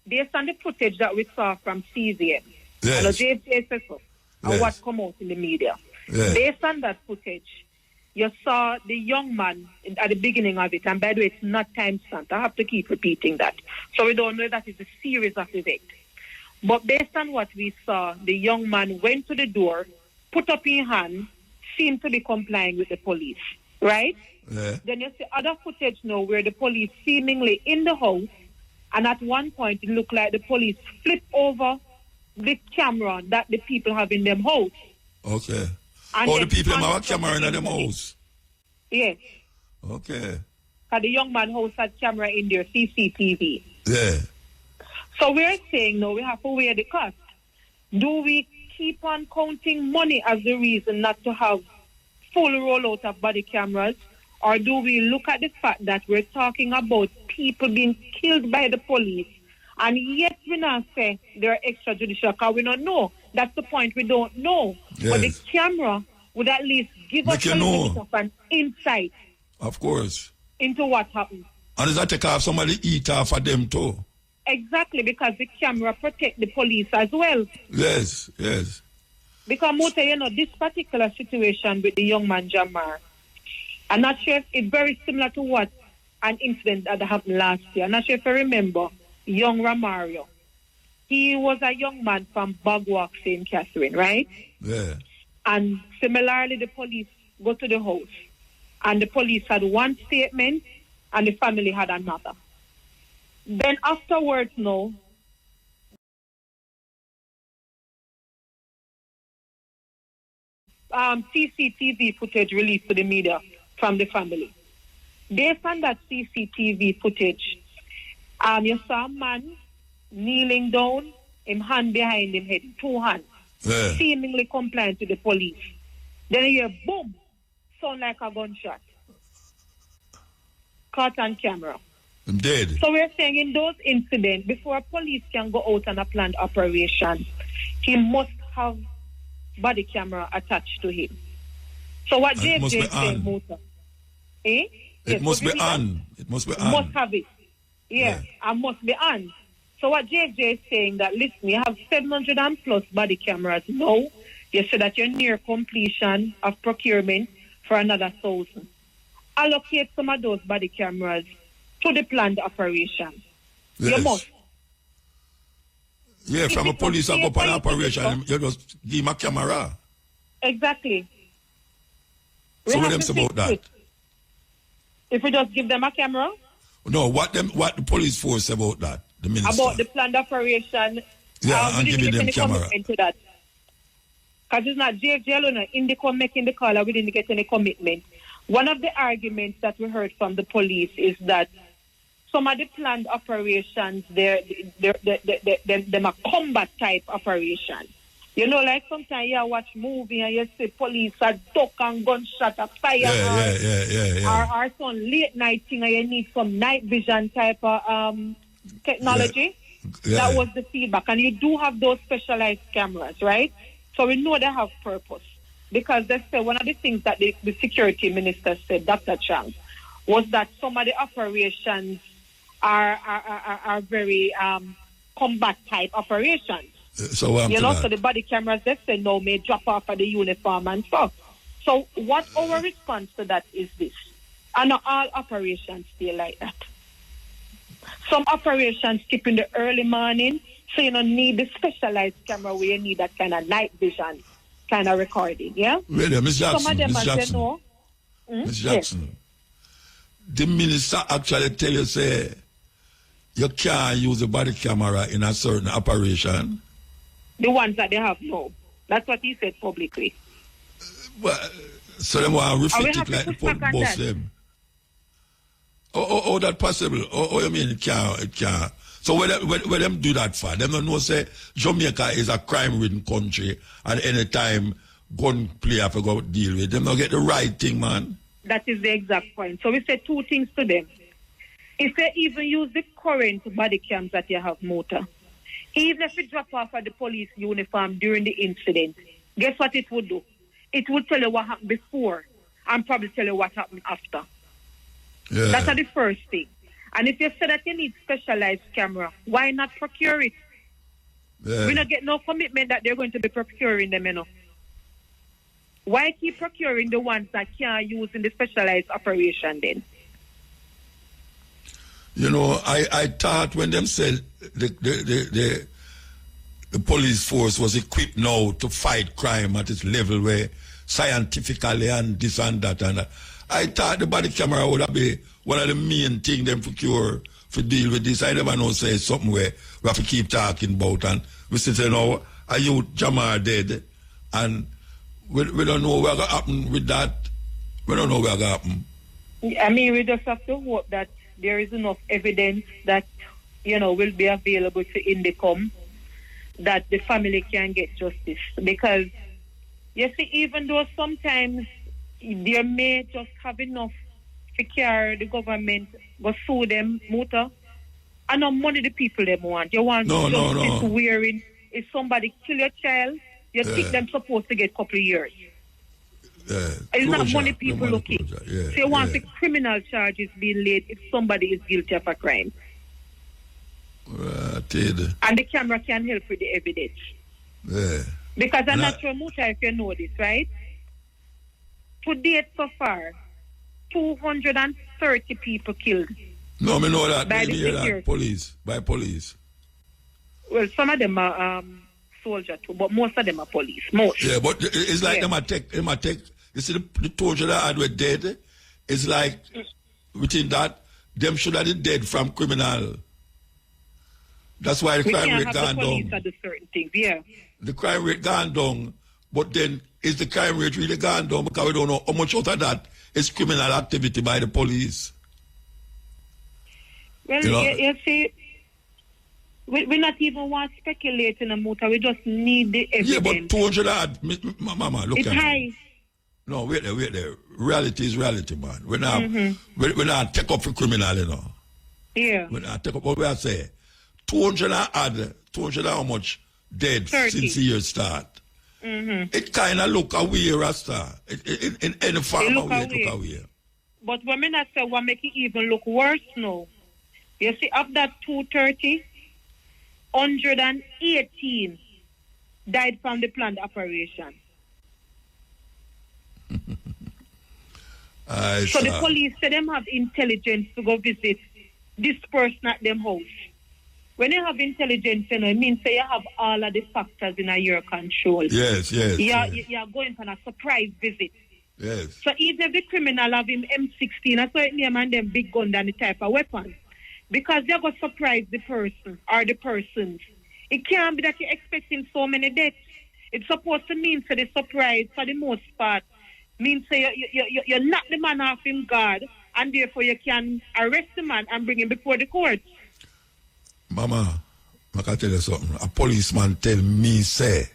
Based on the footage that we saw from CZM, and the JFJ says so, and what come out in the media. Yes. Based on that footage, you saw the young man at the beginning of it, and by the way, it's not time-stamped. I have to keep repeating that. So we don't know that it's a series of events. But based on what we saw, the young man went to the door, put up his hand, seemed to be complying with the police, right? Yeah. Then you see other footage now where the police seemingly in the house, and at one point it looked like the police flip over the camera that the people have in them house. Okay. And the people have a camera in them house? Yes. Okay. The young man house had camera in their CCTV. Yeah. So we're saying now we have to weigh the cost. Do we keep on counting money as the reason not to have full rollout of body cameras? Or do we look at the fact that we're talking about people being killed by the police, and yet we not say they're extrajudicial because we don't know. That's the point, we don't know. Yes. But the camera would at least give us a little bit of an insight. Of course. Into what happened. And does that take off somebody eat off of them too? Exactly, because the camera protect the police as well. Yes, yes. Because this particular situation with the young man Jamar, I'm not sure if it's very similar to what an incident that happened last year. I'm not sure if you remember young Ramario. He was a young man from Bagwalk, St. Catherine, right? Yeah. And similarly, the police go to the house. And the police had one statement and the family had another. Then afterwards, CCTV footage released to the media from the family. Based on that CCTV footage, you saw a man kneeling down, him hand behind him head, two hands, seemingly compliant to the police. Then you hear boom, sound like a gunshot. Caught on camera. I'm dead. So we're saying in those incidents, before police can go out on a planned operation, he must have body camera attached to him. So what JFJ is saying, Motor? It must be on. It must be on. Must have it. Yeah, and must be on. So what JFJ is saying that, listen, you have 700 and plus body cameras now. You say that you're near completion of procurement for another 1,000. Allocate some of those body cameras to the planned operation. Yes. You must. Yeah, from a police up an operation, you just give him a camera. Exactly. So what them say about that? If we just give them a camera? No, what the police force say about that? The minister. About the planned operation. Yeah, and giving them camera. To that. Because it's not JFJ alone in the making the call, we didn't get any commitment. One of the arguments that we heard from the police is that some of the planned operations, they're a combat type operation. You know, like sometimes you watch movie and you see police are duck and gunshot a fire or some late night thing and you need some night vision type of technology. That was the feedback. And you do have those specialized cameras, right? So we know they have purpose. Because they say one of the things that the security minister said, Dr. Chang, was that some of the operations are very combat type operations. So so the body cameras they say no may drop off of the uniform and stuff. So what our response to that is this? And not all operations stay like that. Some operations skip in the early morning, so you don't need the specialized camera where you need that kind of night vision kind of recording, yeah? Really, Ms. Jackson, some of them Ms. Jackson, no. Ms. Jackson, yes. The minister actually tell you, say, you can't use a body camera in a certain operation. The ones that they have, no. That's what he said publicly. Well, so them want to reflect it like the boss them. Oh, that possible? Oh, you mean it can't? So where them do that for? Them don't know say Jamaica is a crime-ridden country and any time gun player have to go deal with them. Don't get the right thing, man. That is the exact point. So we say two things to them. If they even use the current body cams that you have, Muta, even if you drop off at the police uniform during the incident, guess what it would do? It would tell you what happened before and probably tell you what happened after. Yeah. That's the first thing. And if you say that you need specialized camera, why not procure it? Yeah. We don't get no commitment that they're going to be procuring them, you know. Why keep procuring the ones that can't use in the specialized operation then? You know, I thought when them said the police force was equipped now to fight crime at its level where scientifically and this and that and I thought the body camera would have been one of the main things them procure for deal with this. I never know say something where we have to keep talking about and we say now a youth Jamar dead and we don't know what's going to happen with that. We don't know what's going to happen. I mean, we just have to hope that there is enough evidence that, you know, will be available to Indicom that the family can get justice. Because, you see, even though sometimes they may just have enough to carry the government, go sue them, Muta, and no money the people them want. You want justice wearing. If somebody kill your child, you think them supposed to get a couple of years. It's not money people looking. So you want the criminal charges being laid if somebody is guilty of a crime. And the camera can help with the evidence. Because I'm not sure, Muta, if you know this, right? To date so far, 230 people killed. No, I know that. By police. Well, some of them are soldiers too, but most of them are police. Most. Yeah, but it's like them take. You see, the 200 that were dead. It's like within that, them should have been dead from criminal. That's why the crime rate gone down. Certain things, yeah. The crime rate gone down, but then is the crime rate really gone down because we don't know how much out of that is criminal activity by the police. Well, you see, we not even want to speculate in a motor. We just need the evidence. Yeah, but 200 Mama, look it's at high. it. No, wait there. Reality is reality, man. We're not take up for criminal, you know. Yeah. We're not take up what we are saying. 200 how much dead 30. since the year start. It kind of look away, Rasta. In any farm away, it look away. But when we not say what make it even look worse now. You see, of that 230, 118 died from the planned operation. So the police say them have intelligence to go visit this person at them house. When you have intelligence, you know, it means say you have all of the factors in your control. Yes. You're going for a surprise visit. Yes. So even if the criminal have him M16, I saw it name and them big gun than the type of weapon. Because they're going to surprise the person or the persons. It can't be that you're expecting so many deaths. It's supposed to mean for the surprise, for the most part, means say you knock the man off him guard, and therefore you can arrest the man and bring him before the court. Mama, I can tell you something. A policeman tell me, say,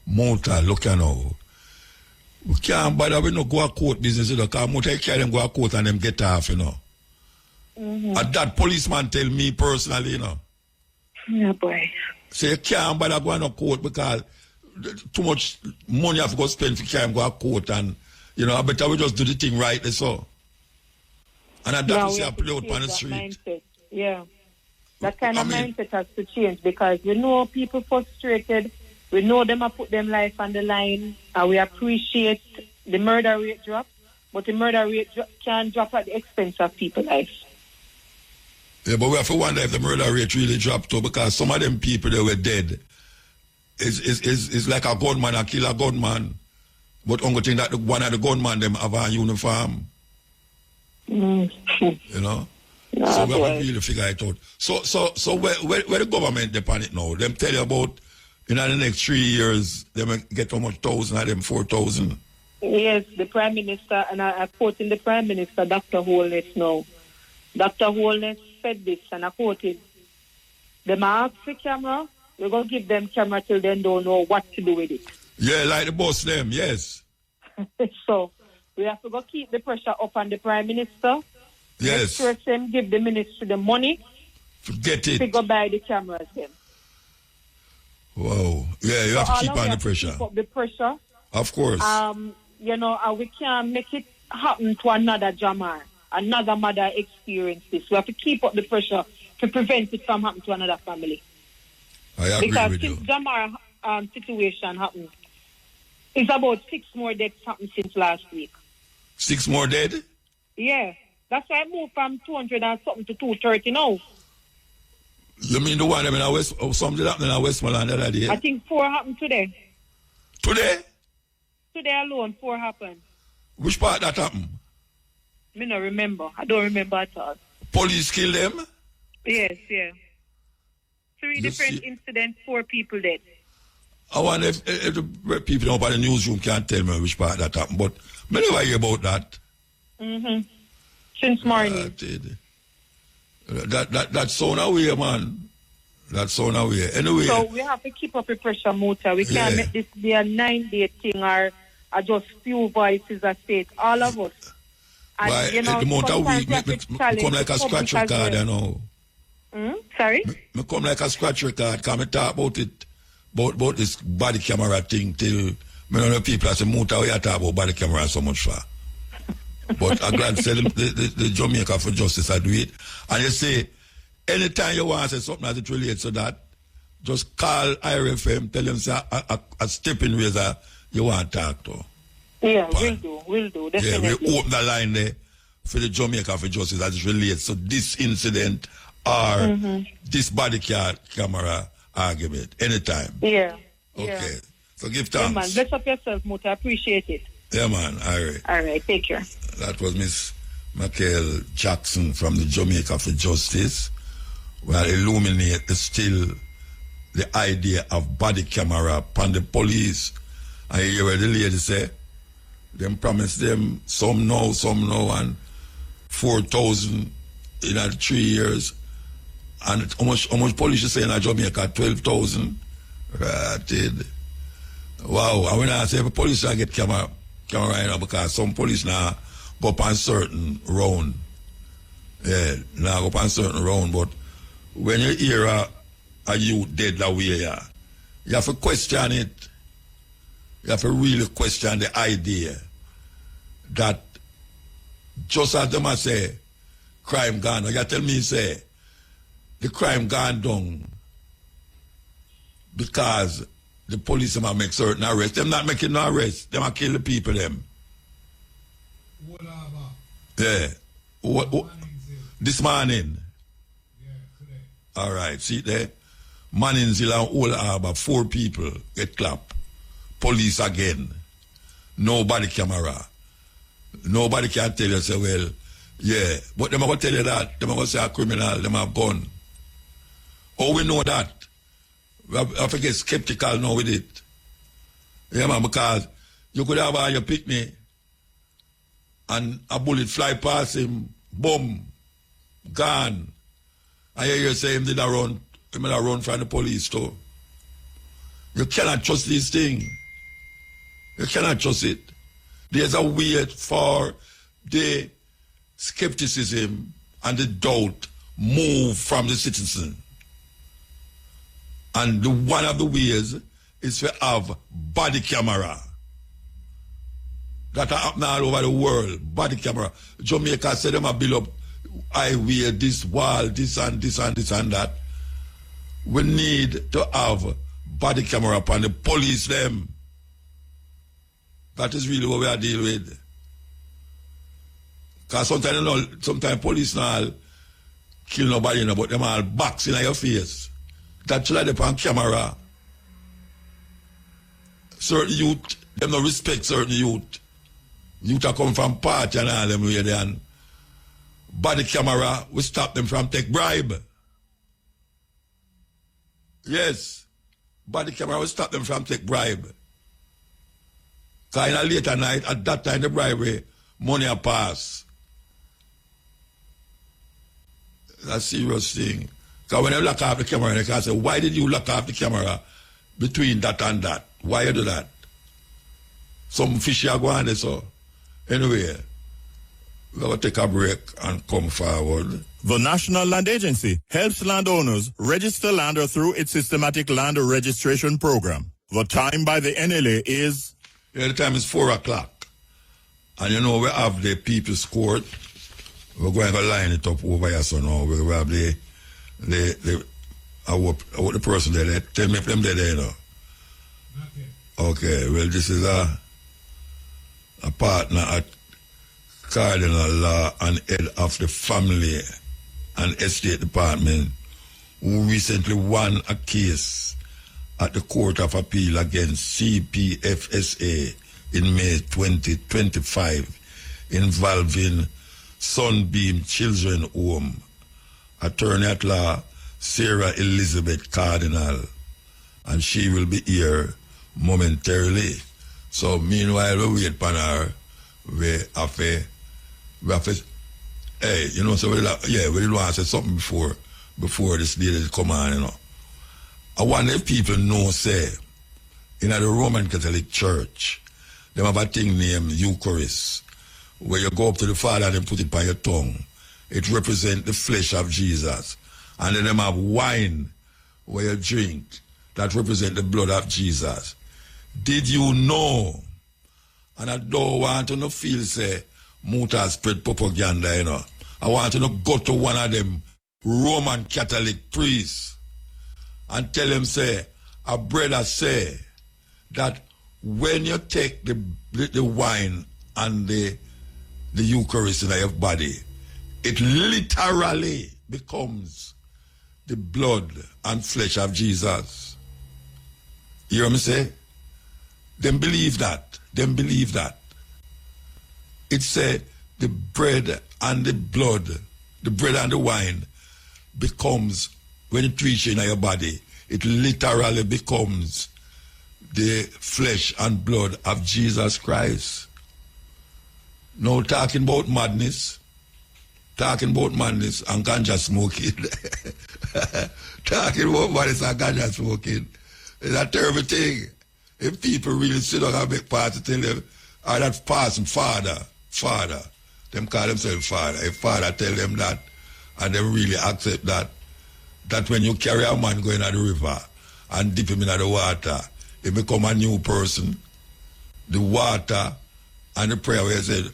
Mota, look you know, we can't bother, we no go to court business, you know, because Mota carry them go to court and them get off, you know. And that policeman tell me personally, you know. Yeah, boy. So you can't bother going to court because too much money have to go spend to carry them go to court and, you know, I better we just do the thing right, so. And that is a play out on the street. Mindset. Yeah. That kind of mindset has to change because we know people frustrated. We know them have put them life on the line. And we appreciate the murder rate drop. But the murder rate can drop at the expense of people's lives. Yeah, but we have to wonder if the murder rate really dropped too because some of them people that were dead is like a gunman, a kill a gunman. But only thing that one of the gunman them have a uniform. You know? No, so we have to really figure it out. So where the government depend it now? Them tell you about in the next 3 years, they will get how much thousand of them 4,000. Yes, the Prime Minister, and I quoting the Prime Minister, Dr. Holness now. Dr. Holness said this, and I quoted, "Them ask for camera, we're going to give them camera till they don't know what to do with it." Yeah, like the boss them, yes. So, we have to go keep the pressure up on the Prime Minister. Yes. Make sure them give the ministry the money. Forget it. To go buy the cameras then. Wow. Yeah, you have to keep on the pressure. Keep up the pressure. Of course. You know, we can't make it happen to another Jamar. Another mother experience this. We have to keep up the pressure to prevent it from happening to another family. I agree because with you. Since Jamar situation happened, it's about 6 more deaths happened since last week. 6 more dead? Yeah. That's why I moved from 200 and something to 230 now. You mean the one in West, something happened in Westmoreland the other day? I think 4 happened today. Today? Today alone, 4 happened. Which part that happened? Me no remember. I don't remember at all. Police killed them? Yes, yeah. 3 different incidents, 4 people dead. I wonder if the people up at the newsroom can't tell me which part that happened, but I never hear about that. Since morning. That sound away, man. That sound away. Anyway. So we have to keep up the pressure, Muta. We can't make this be a 9-day thing or just few voices a state. All of us. And, why, you know, the month of week, me come like a scratch record, you know. Sorry? Me come like a scratch record, because I talk about it, about this body camera thing till, me know the people say, Muta, we talk about body camera so much for. But I'm glad to say the Jamaica for Justice, I do it. And you say, anytime you want to say something that it relates to that, just call IRFM, tell them say a stepping razor you want to talk to. Yeah, we'll do, definitely. Yeah, we open the line there for the Jamaica for Justice as it relates to this incident or this body camera argument, anytime. Yeah. Okay. Yeah. So give thanks. Yeah, man. Bless up yourself, Muta. I appreciate it. Yeah, man. All right. All right. Take care. That was Miss Michael Jackson from the Jamaica for Justice. Well, illuminate still the idea of body camera upon the police. I hear where the lady say, them promise them some now, and 4,000 in 3 years. And how much police you say in Jamaica? 12,000. Right. Wow. And when I say police I get camera right now, because some police now go up on certain round. Yeah, now go up on certain round. But when you hear a youth dead that way, you have to question it. You have to really question the idea that just as them say, crime gone, you tell me say, the crime gone down because the police might make certain arrests. Them not making no arrests. Them might kill the people, them. Yeah. This morning? All right, see there? Maninzil and Old Harbour, 4 people get clapped. Police again. Nobody camera. Nobody can tell you, say, well, yeah. But them are going to tell you that. Them are going to say a criminal, them have gun. Oh, we know that. We have to get skeptical now with it. Yeah, man, because you could have your picnic and a bullet fly past him, boom, gone. And you say him did a run from the police too. You cannot trust these things. You cannot trust it. There's a way for the skepticism and the doubt move from the citizen. And one of the ways is to have body camera. That are happening all over the world. Body camera. Jamaica said them a build up highway, this wall, this and this and this and that. We need to have body camera upon the police them. That is really what we are dealing with. Because sometimes, you know, sometimes police now kill nobody, you know, but them all box in your face. That's like upon camera. Certain youth, them don't respect certain youth. Youth are come from party and all them way there, and body camera will stop them from take bribe. Yes. Body camera will stop them from take bribe. Because in a later night, at that time, the bribery, money a pass. That's a serious thing. Because when you lock off the camera, they can say, why did you lock off the camera between that and that? Why you do that? Some fishy are going there, so. Anyway, we're going to take a break and come forward. The National Land Agency helps landowners register land through its systematic land registration program. The time by the NLA is... Yeah, the time is 4 o'clock. And you know, we have the People's Court. We're going to line it up over here, so now we have the person there. Tell me if them there, you know. Okay, well, this is a partner at Cardinal Law and head of the Family and Estate Department who recently won a case at the Court of Appeal against CPFSA in May 2025 involving Sunbeam Children Home. Attorney at law Sarah Elizabeth Cardinal, and she will be here momentarily. So meanwhile we wait upon her. We have to, hey, you know, so we didn't want to say something before this lady come on, you know. I wonder if people know, say, in the Roman Catholic Church, they have a thing named Eucharist, where you go up to the Father and put it by your tongue. It represents the flesh of Jesus. And then they have wine where you drink that represents the blood of Jesus. Did you know? And I don't want to feel, say, Muta spread propaganda, you know. I want to go to one of them Roman Catholic priests and tell him, say, a brother say that when you take the wine and the Eucharist in your body, it literally becomes the blood and flesh of Jesus. You hear me say? Them believe that. Them believe that. It said the bread and the blood, the bread and the wine becomes, when it reaches in your body, it literally becomes the flesh and blood of Jesus Christ. Now talking about madness and ganja smoking. Talking about madness and ganja smoking is a terrible thing. If people really sit down and make party, tell them, oh, that's person, father, them call themselves father. If father tell them that, and they really accept that when you carry a man going to the river and dip him in the water, he become a new person. The water and the prayer where he said,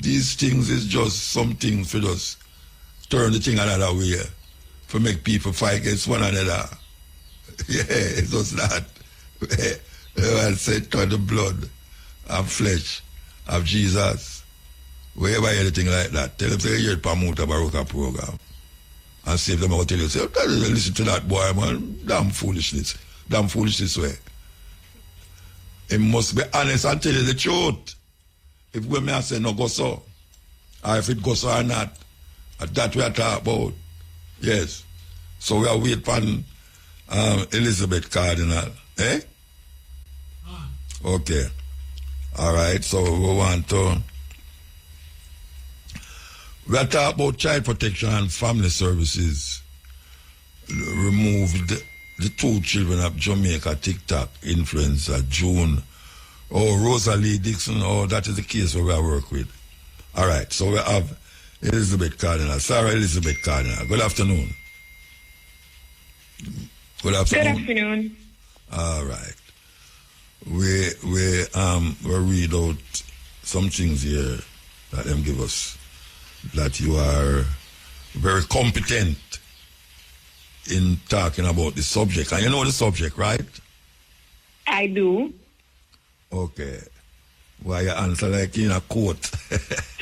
these things is just some things for us turn the thing another way, for make people fight against one another. Yeah, it's just that. I said, turn the blood and flesh of Jesus. Wherever anything like that, tell them, say, you hear the MUTABARUKA program. And see if them will tell you, say, listen to that boy, man, damn foolishness way. He must be honest and tell you the truth. If women say no go so, or if it goes so or not, that we are talking about. Yes. So we are waiting for Elizabeth Cardinal. Eh? Okay. All right. So we want to... We are talking about child protection and family services. Removed the 2 children of Jamaica TikTok influencer, June. Oh, Rosalie Dixon. Oh, that is the case where we are work with. All right. So we have Elizabeth Cardinal. Sarah Elizabeth Cardinal. Good afternoon. Good afternoon. Good afternoon. All right. We read out some things here that them give us, that you are very competent in talking about the subject. And you know the subject, right? I do. Okay. Why you answer like in a court?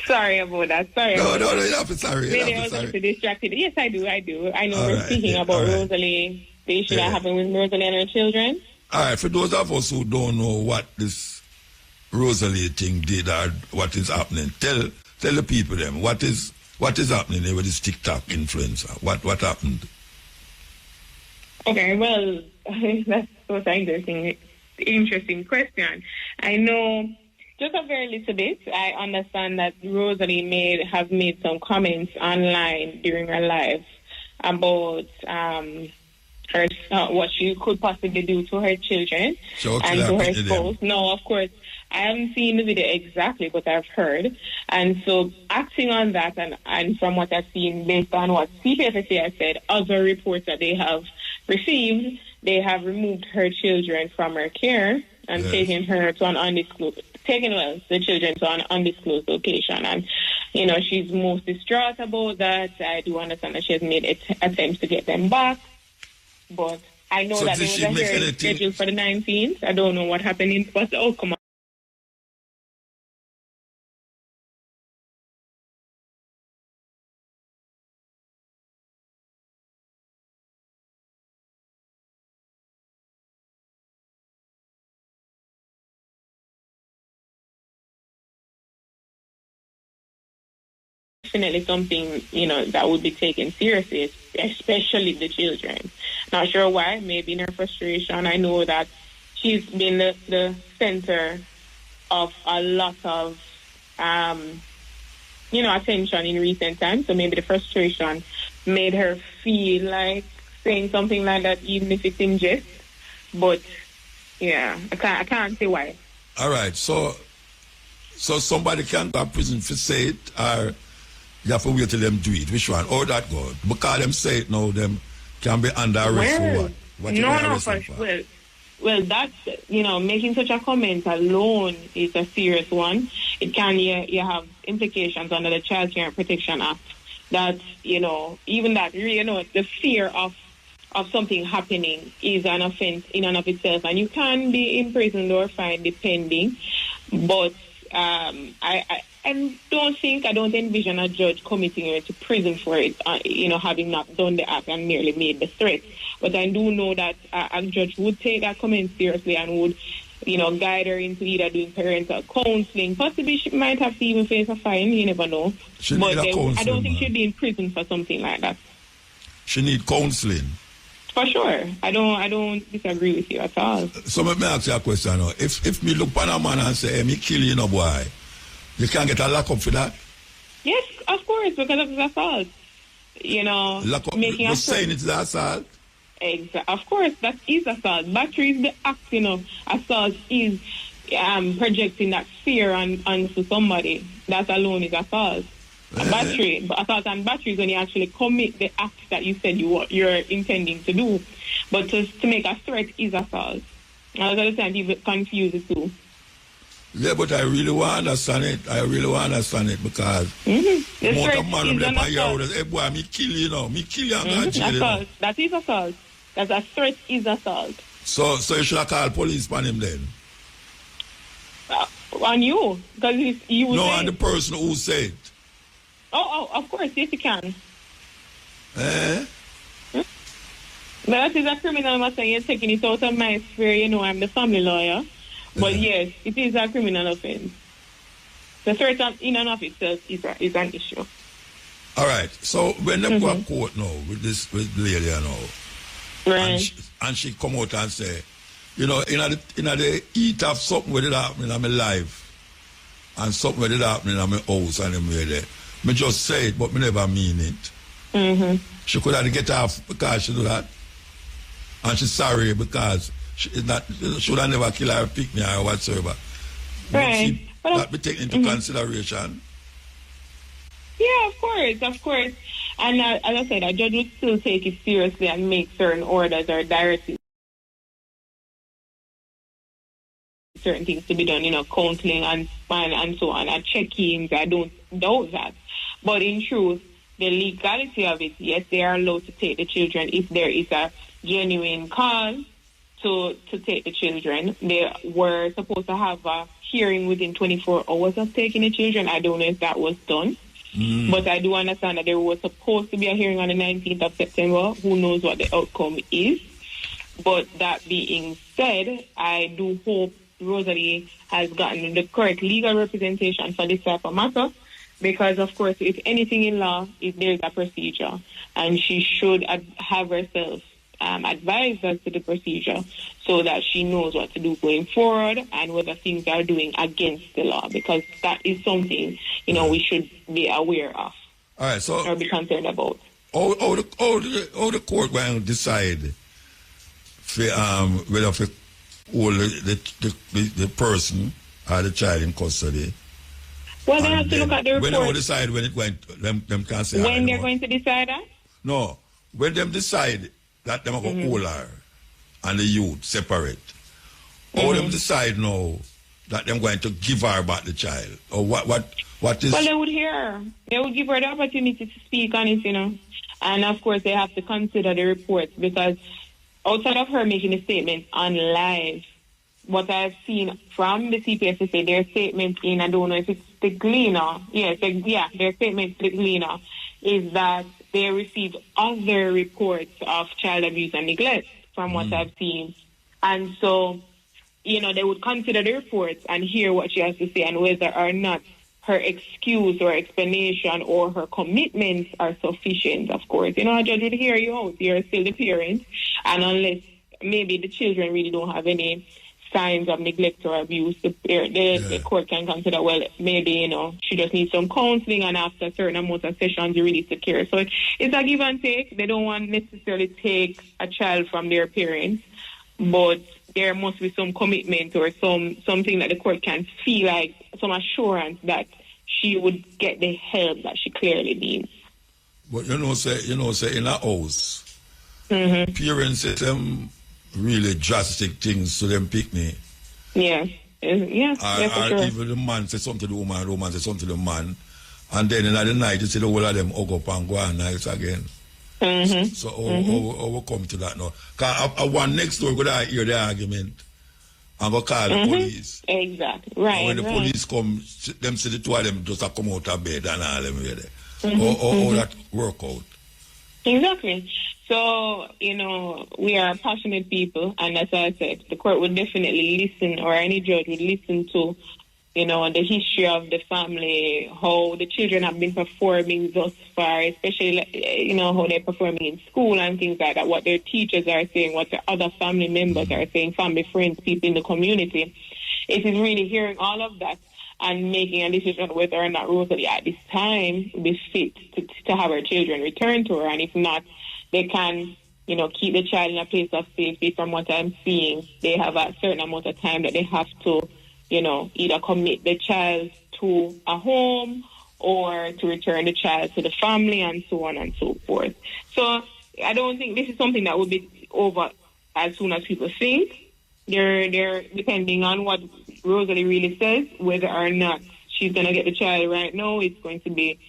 Sorry about that. Sorry. No, you have to sorry. Maybe I was a little distracted. Yes, I do. I know All we're right, speaking about Rosalie, the issue that happened with Rosalie and her children. All right, for those of us who don't know what this Rosalie thing did or what is happening, tell the people them what is happening there with this TikTok influencer. What happened? Okay, well, that's so interesting question. I know Just a very little bit. I understand that Rosalie have made some comments online during her live about her what she could possibly do to her children and to her spouse. No, of course, I haven't seen the video exactly, but I've heard. And so acting on that and from what I've seen based on what CPFSA has said, other reports that they have received, they have removed her children from her care and taken her to an undisclosed, the children to an undisclosed location. And, you know, she's most distraught about that. I do understand that she has made attempts to get them back. But I know that there was a hearing scheduled for the 19th. I don't know what happened, what's the outcome. Definitely something, you know, that would be taken seriously, especially the children. Not sure why, maybe in her frustration. I know that she's been the center of a lot of, attention in recent times. So maybe the frustration made her feel like saying something like that, even if it's in jest. But, yeah, I can't say why. All right, so somebody can't go to prison for say it, or you have to wait till them do it. Which one? Or that go? Because them say it now, them can be under arrest for what? Well, that's, making such a comment alone is a serious one. It can, you have implications under the Child Care and Protection Act. That, even that, the fear of something happening is an offense in and of itself. And you can be imprisoned or fined depending. But I don't envision a judge committing you to prison for it, having not done the act and merely made the threat. But I do know that a judge would take that comment seriously and would, guide her into either doing parental counseling. Possibly she might have to even face a fine, you never know. But I don't think she'd be in prison for something like that. She need counseling. For sure. I don't disagree with you at all. So let me ask you a question now. If me look at a man and say, hey, me kill you, no boy, you can't get a lock up for that? Yes, of course, because of the assault. Lock up, making you're saying it's the assault? Of course, that is assault. Battery is the act, assault is projecting that fear onto somebody. That alone is assault. Assault and battery is when you actually commit the act that you said you're intending to do. But to make a threat is assault. And at the time, people confuse the two. Yeah, but I really want to understand it. Because the more threat man is an assault. Hey boy, me kill you, me kill you, I'm not jail. Assault. That is assault. That a threat is assault. So you should have called police on him then? On you? Because you no, on the person who said. Oh, of course, yes you can. Eh? But that is a criminal matter. You're taking it out of my sphere. I'm the family lawyer. But yes, it is a criminal offense. The threat in and of itself is an issue. All right. So when they go to court now with the lady now, right, and she come out and say, in the heat of something where it happening in my life, and something where it happening in my house and everywhere there. Me just say it, but me never mean it. She could have get off because she do that, and she's sorry because she should have never killed her pick me or whatsoever. Right. That be taken into consideration. Yeah, of course. And as I said, a judge would still take it seriously and make certain orders or directives. Certain things to be done, counseling and so on, and check-ins. I don't doubt that. But in truth, the legality of it, yes, they are allowed to take the children if there is a genuine cause to take the children. They were supposed to have a hearing within 24 hours of taking the children. I don't know if that was done. But I do understand that there was supposed to be a hearing on the 19th of September. Who knows what the outcome is. But that being said, I do hope Rosalie has gotten the correct legal representation for this type of matter. Because, of course, if anything in law, there is a procedure. And she should have herself advised us to the procedure so that she knows what to do going forward and whether things are doing against the law, because that is something, we should be aware of. All right, so or be concerned about. How the court going to decide whether to hold the person or the child in custody? Well, they have to look at the report. When they decide when it going, them can say when they're going to decide that? No, when them decide that them are going to hold her and the youth separate, or them decide now that them going to give her back the child, or what is? Well, they would hear her. They would give her the opportunity to speak on it, and of course they have to consider the reports, because outside of her making a statement on live, what I've seen from the CPSSA, their statement in, I don't know if it's the Gleaner, their statement to the Gleaner is that they received other reports of child abuse and neglect from what I've seen. And so, they would consider the reports and hear what she has to say and whether or not her excuse or explanation or her commitments are sufficient, of course. A judge would hear you out. You're still the parent. And unless maybe the children really don't have any signs of neglect or abuse, the court can consider, well, maybe, she just needs some counseling, and after a certain amount of sessions, you release the care. So it's a give and take. They don't want necessarily take a child from their parents, but there must be some commitment or something that the court can feel like, some assurance that she would get the help that she clearly needs. But say in a house, parents say them really drastic things to them picnic. Yeah. Or sure. even the man say something to the woman, the woman say something to the man, and then in the night you see the whole of them hug up and go on nights again. So how we come to that now? Because one next door go to hear the argument and go call the police. Exactly. Right. And when the police come, them see the two of them just come out of bed and all them there. How that work out? Exactly. So, we are passionate people, and as I said, the court would definitely listen, or any judge would listen to, the history of the family, how the children have been performing thus far, especially, how they're performing in school and things like that, what their teachers are saying, what their other family members are saying, family, friends, people in the community. It is really hearing all of that and making a decision whether or not Rosalie at this time would be fit to have her children return to her, and if not, they can, keep the child in a place of safety. From what I'm seeing, they have a certain amount of time that they have to, either commit the child to a home or to return the child to the family, and so on and so forth. So I don't think this is something that will be over as soon as people think. They're depending on what Rosalie really says, whether or not she's going to get the child right now, it's going to be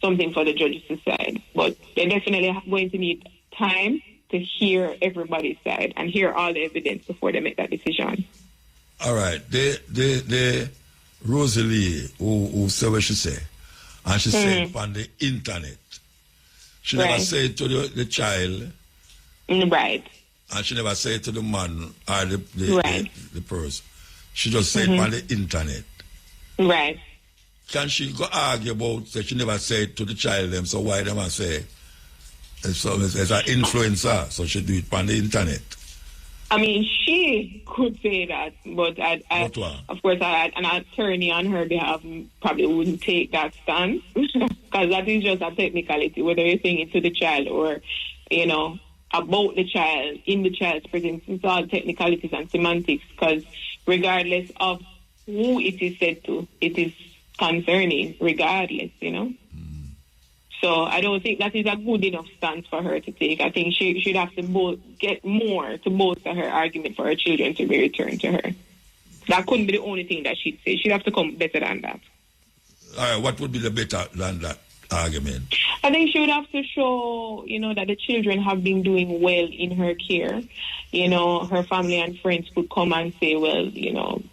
something for the judges to decide. But they're definitely going to need time to hear everybody's side and hear all the evidence before they make that decision. All right. The Rosalie, who said what she said, and she said on the internet. She never said to the child. Right. And she never said to the man or the person. She just said on the internet. Right. Can she go argue about that she never said to the child them, so why them I say it's an influencer, so she do it on the internet? I mean, she could say that, but of course, an attorney on her behalf probably wouldn't take that stance, because that is just a technicality, whether you're saying it to the child or, about the child, in the child's presence. It's all technicalities and semantics, because regardless of who it is said to, it is concerning, regardless, So I don't think that is a good enough stance for her to take. I think she should have to get more to bolster her argument for her children to be returned to her. That couldn't be the only thing that she'd say. She'd have to come better than that. All right, what would be the better than that argument? I think she would have to show, that the children have been doing well in her care. Her family and friends could come and say, well,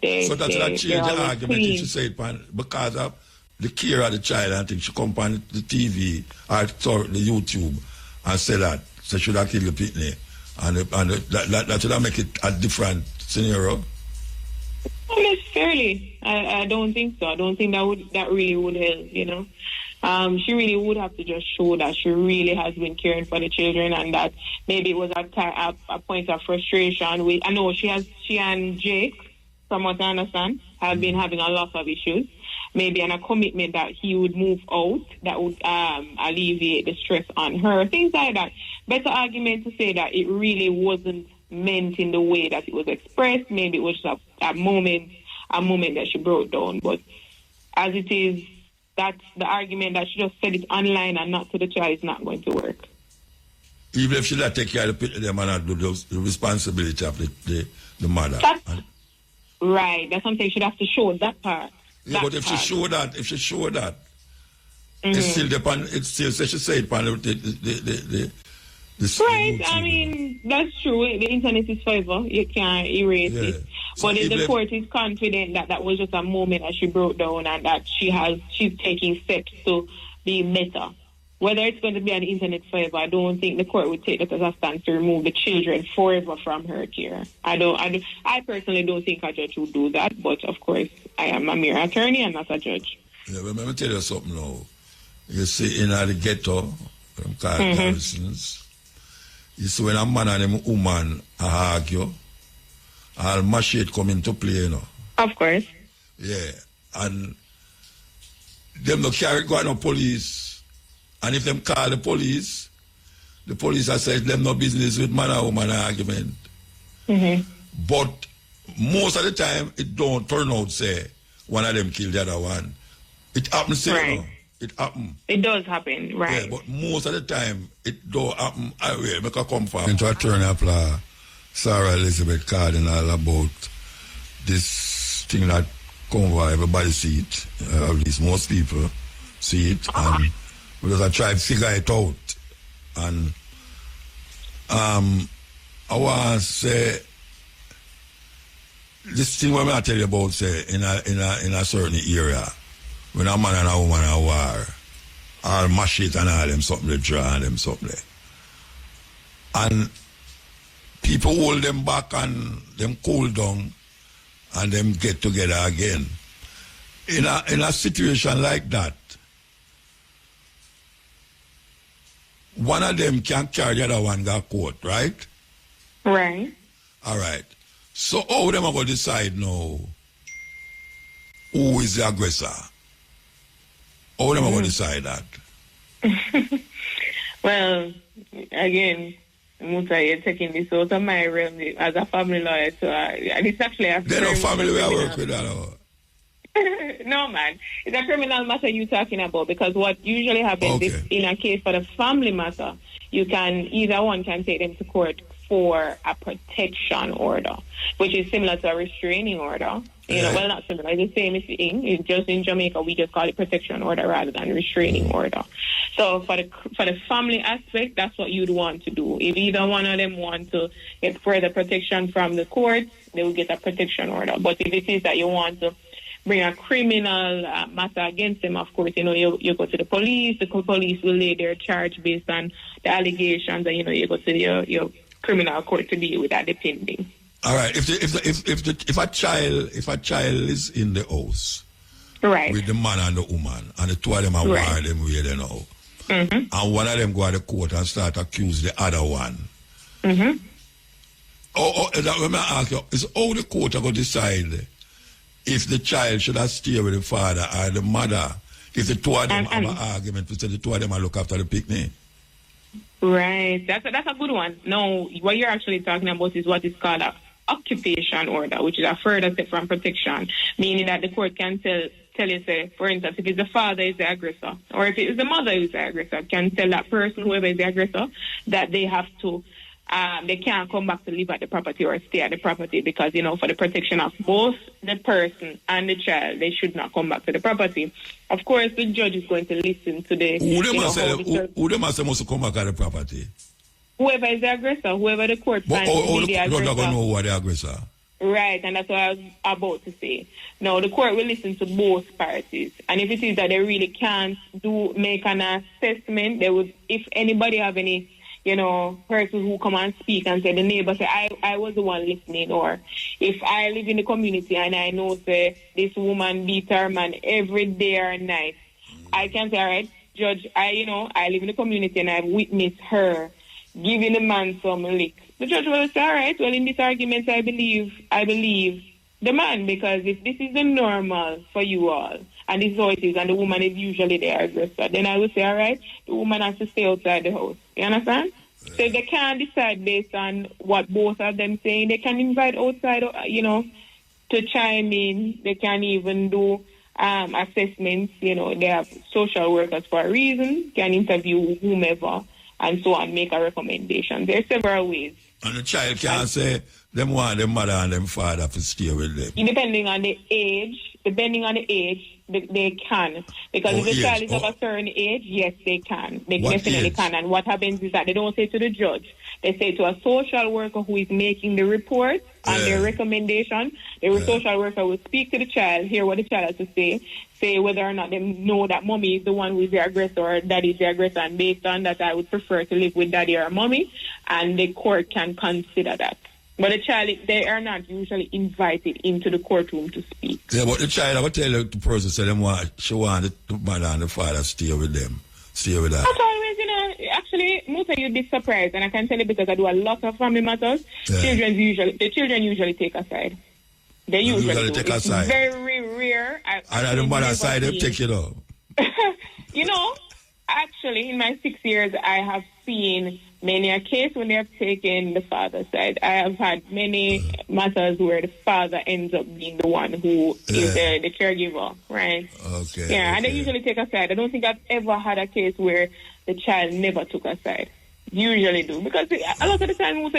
they. So that's not change the argument. She said because of the care of the child, I think she come on the TV or the YouTube and say that. So should have killed the pitney. And that should have make it a different scenario. Not necessarily. I don't think so. I don't think that really would help, She really would have to just show that she really has been caring for the children, and that maybe it was a point of frustration. I know she and Jake, from what I understand, have been having a lot of issues. Maybe and a commitment that he would move out, that would alleviate the stress on her, things like that. Better argument to say that it really wasn't meant in the way that it was expressed. Maybe it was just a moment that she broke down. But as it is, that's the argument that she just said it online and not to the child is not going to work. Even if she not take care of them and not do the responsibility of the mother. Right, that's something she'd have to show that part. Yeah, but if she show that, it's still she say it upon the right, I mean, that's true. The internet is forever. You can't erase it. But if the court is confident that that was just a moment that she broke down and that she's taking steps to be better. Whether it's going to be on the internet forever, I don't think the court would take that as a stance to remove the children forever from her care. I personally don't think a judge would do that, but of course, I am a mere attorney and not a judge. Yeah, but let me tell you something now. You see, in the ghetto, from Harrison's, you see when a man and a woman argue, all machete come into play, you know. Of course. Yeah, and them no carry go no police. And if them call the police have said them no business with man and woman argument. But most of the time, it don't turn out, say, one of them kill the other one. It happens, say, you know, it happen. It does happen, right. Yeah, but most of the time, it don't happen. I will make a come from. Into Attorney of Law, Sarah Elizabeth Cardinal, about this thing that convoy, everybody see it. At least most people see it. And because I try to figure it out. And I want to say, this thing what I tell you about, say, in a certain area, when a man and a woman are war, all machete and all them something they draw and them something. And people hold them back and them cool down and them get together again. In a situation like that, one of them can carry the other one to court, right? Right. All right. So how them are going to decide now who is the aggressor? How them are going to decide that? Well, again, Muta, you're taking this out of my realm as a family lawyer. So, and it's actually a They're no family we work with that. No, man. It's a criminal matter you're talking about, because what usually happens is in a case for the family matter, either one can take them to court for a protection order, which is similar to a restraining order. You know, well, not similar. It's the same thing. It's just in Jamaica, we just call it protection order rather than restraining order. So for the family aspect, that's what you'd want to do. If either one of them want to get further protection from the courts, they will get a protection order. But if it is that you want to bring a criminal matter against them, of course, you know, you go to the police. The police will lay their charge based on the allegations, and, you know, you go to your criminal court to deal with that, depending. All right. If a child is in the house, right, with the man and the woman, and the two of them are war them where they know, and one of them go to the court and start accuse the other one. That when I ask you, is how the court are going to decide if the child should have stay with the father or the mother, if the two of them have an argument, to say the two of them are look after the picnic? Right. That's a good one. No, what you're actually talking about is what is called a occupation order, which is a further step from protection, meaning that the court can tell you, say, for instance, if it's the father is the aggressor, or if it's the mother who's the aggressor, can tell that person, whoever is the aggressor, that they have to, they can't come back to live at the property or stay at the property, because, you know, for the protection of both the person and the child, they should not come back to the property. Of course, the judge is going to listen to the... Who them must come back at the property? Whoever is the aggressor, whoever the court finds to be the aggressor. You're not going to know who are the aggressor. Right, and that's what I was about to say. No, the court will listen to both parties. And if it is that they really can't make an assessment, they would, if anybody have any, you know, person who come and speak and say, the neighbor say, I was the one listening, or if I live in the community and I know, say, this woman beat her man every day or night, I can say, all right, Judge, I live in the community and I've witnessed her giving the man some licks. The judge will say, all right, well, in this argument, I believe the man, because if this is the normal for you all, and this is how it is, and the woman is usually the aggressor, then I will say, all right, the woman has to stay outside the house. You understand? So if they can't decide based on what both of them saying, they can invite outside, to chime in. They can even do assessments. They have social workers for a reason, can interview whomever, and so on, make a recommendation. There are several ways. And the child can say them want them mother and them father to stay with them. Depending on the age, they can. Because if the child is of a certain age, yes, they can. They definitely can. And what happens is that they don't say to the judge. They say to a social worker who is making the report on their recommendation. The social worker will speak to the child, hear what the child has to say whether or not they know that mommy is the one who is the aggressor or daddy is the aggressor. And based on that, I would prefer to live with daddy or mommy. And the court can consider that. But the child, they are not usually invited into the courtroom to speak. Yeah, but the child, I would tell the person, she wanted the mother and the father stay with them. Stay with her. That's always, actually, Muta, you'd be surprised. And I can tell you because I do a lot of family matters. The children usually take a side. They usually take a side. It's very rare. And the mother side, they take it up. Actually, in my 6 years, I have seen many a case when they have taken the father's side. I have had many matters where the father ends up being the one who is the caregiver, right? Okay. Yeah, and they usually take a side. I don't think I've ever had a case where the child never took a side. Usually do. Because a lot of the time, also,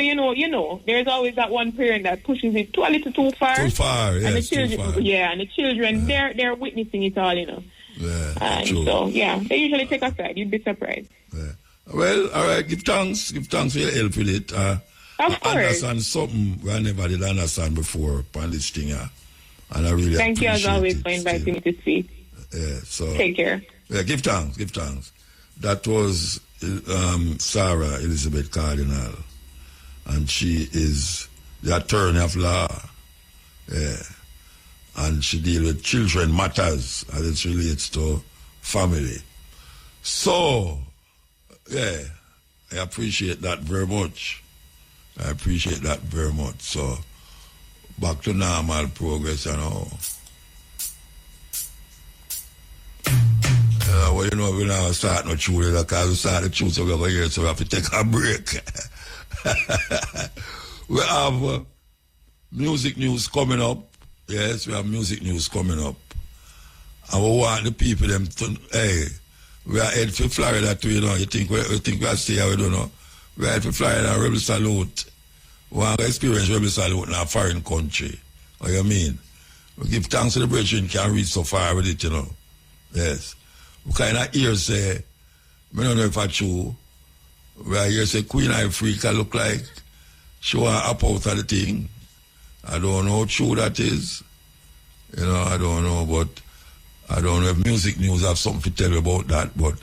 there's always that one parent that pushes it a little too far. Too far, yes, and the children, too far. Yeah, and the children, they're witnessing it all, Yeah, and true. so, they usually take a side. You'd be surprised. Yeah. Well, all right, give thanks for your help with it. Of course. I understand something I never did understand before on this thing, and I really Thank you as always it for inviting me to speak. Yeah, so take care. Yeah, give thanks. That was Sarah Elizabeth Cardinal, and she is the attorney of law. Yeah. And she deals with children matters as it relates to family. So, yeah, I appreciate that very much. So, back to normal progress, Well, we now start no chew, because we start the chew, so we here, so we have to take a break. We have music news coming up. Yes, we have music news coming up. And we want the people them to, we are headed for Florida too, You think we are stay here, we don't know. We are headed for Florida, Rebel Salute. We want to experience Rebel Salute in a foreign country. What you mean? We give thanks to the brethren can reach so far with it, Yes. We kind of hear say, I don't know if it's true. We are here say Queen Africa look like she want to up out of the thing. I don't know how true that is. I don't know, but I don't know if music news have something to tell you about that, but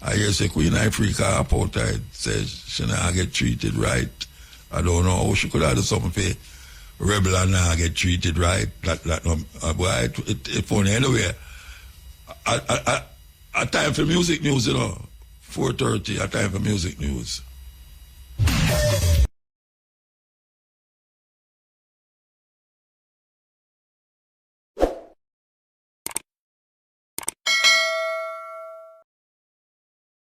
I hear say Queen Africa apartheid says she not get treated right. I don't know how she could have done something for rebel and not get treated right. But it's funny anyway. A time for music news, 4:30, a time for music news.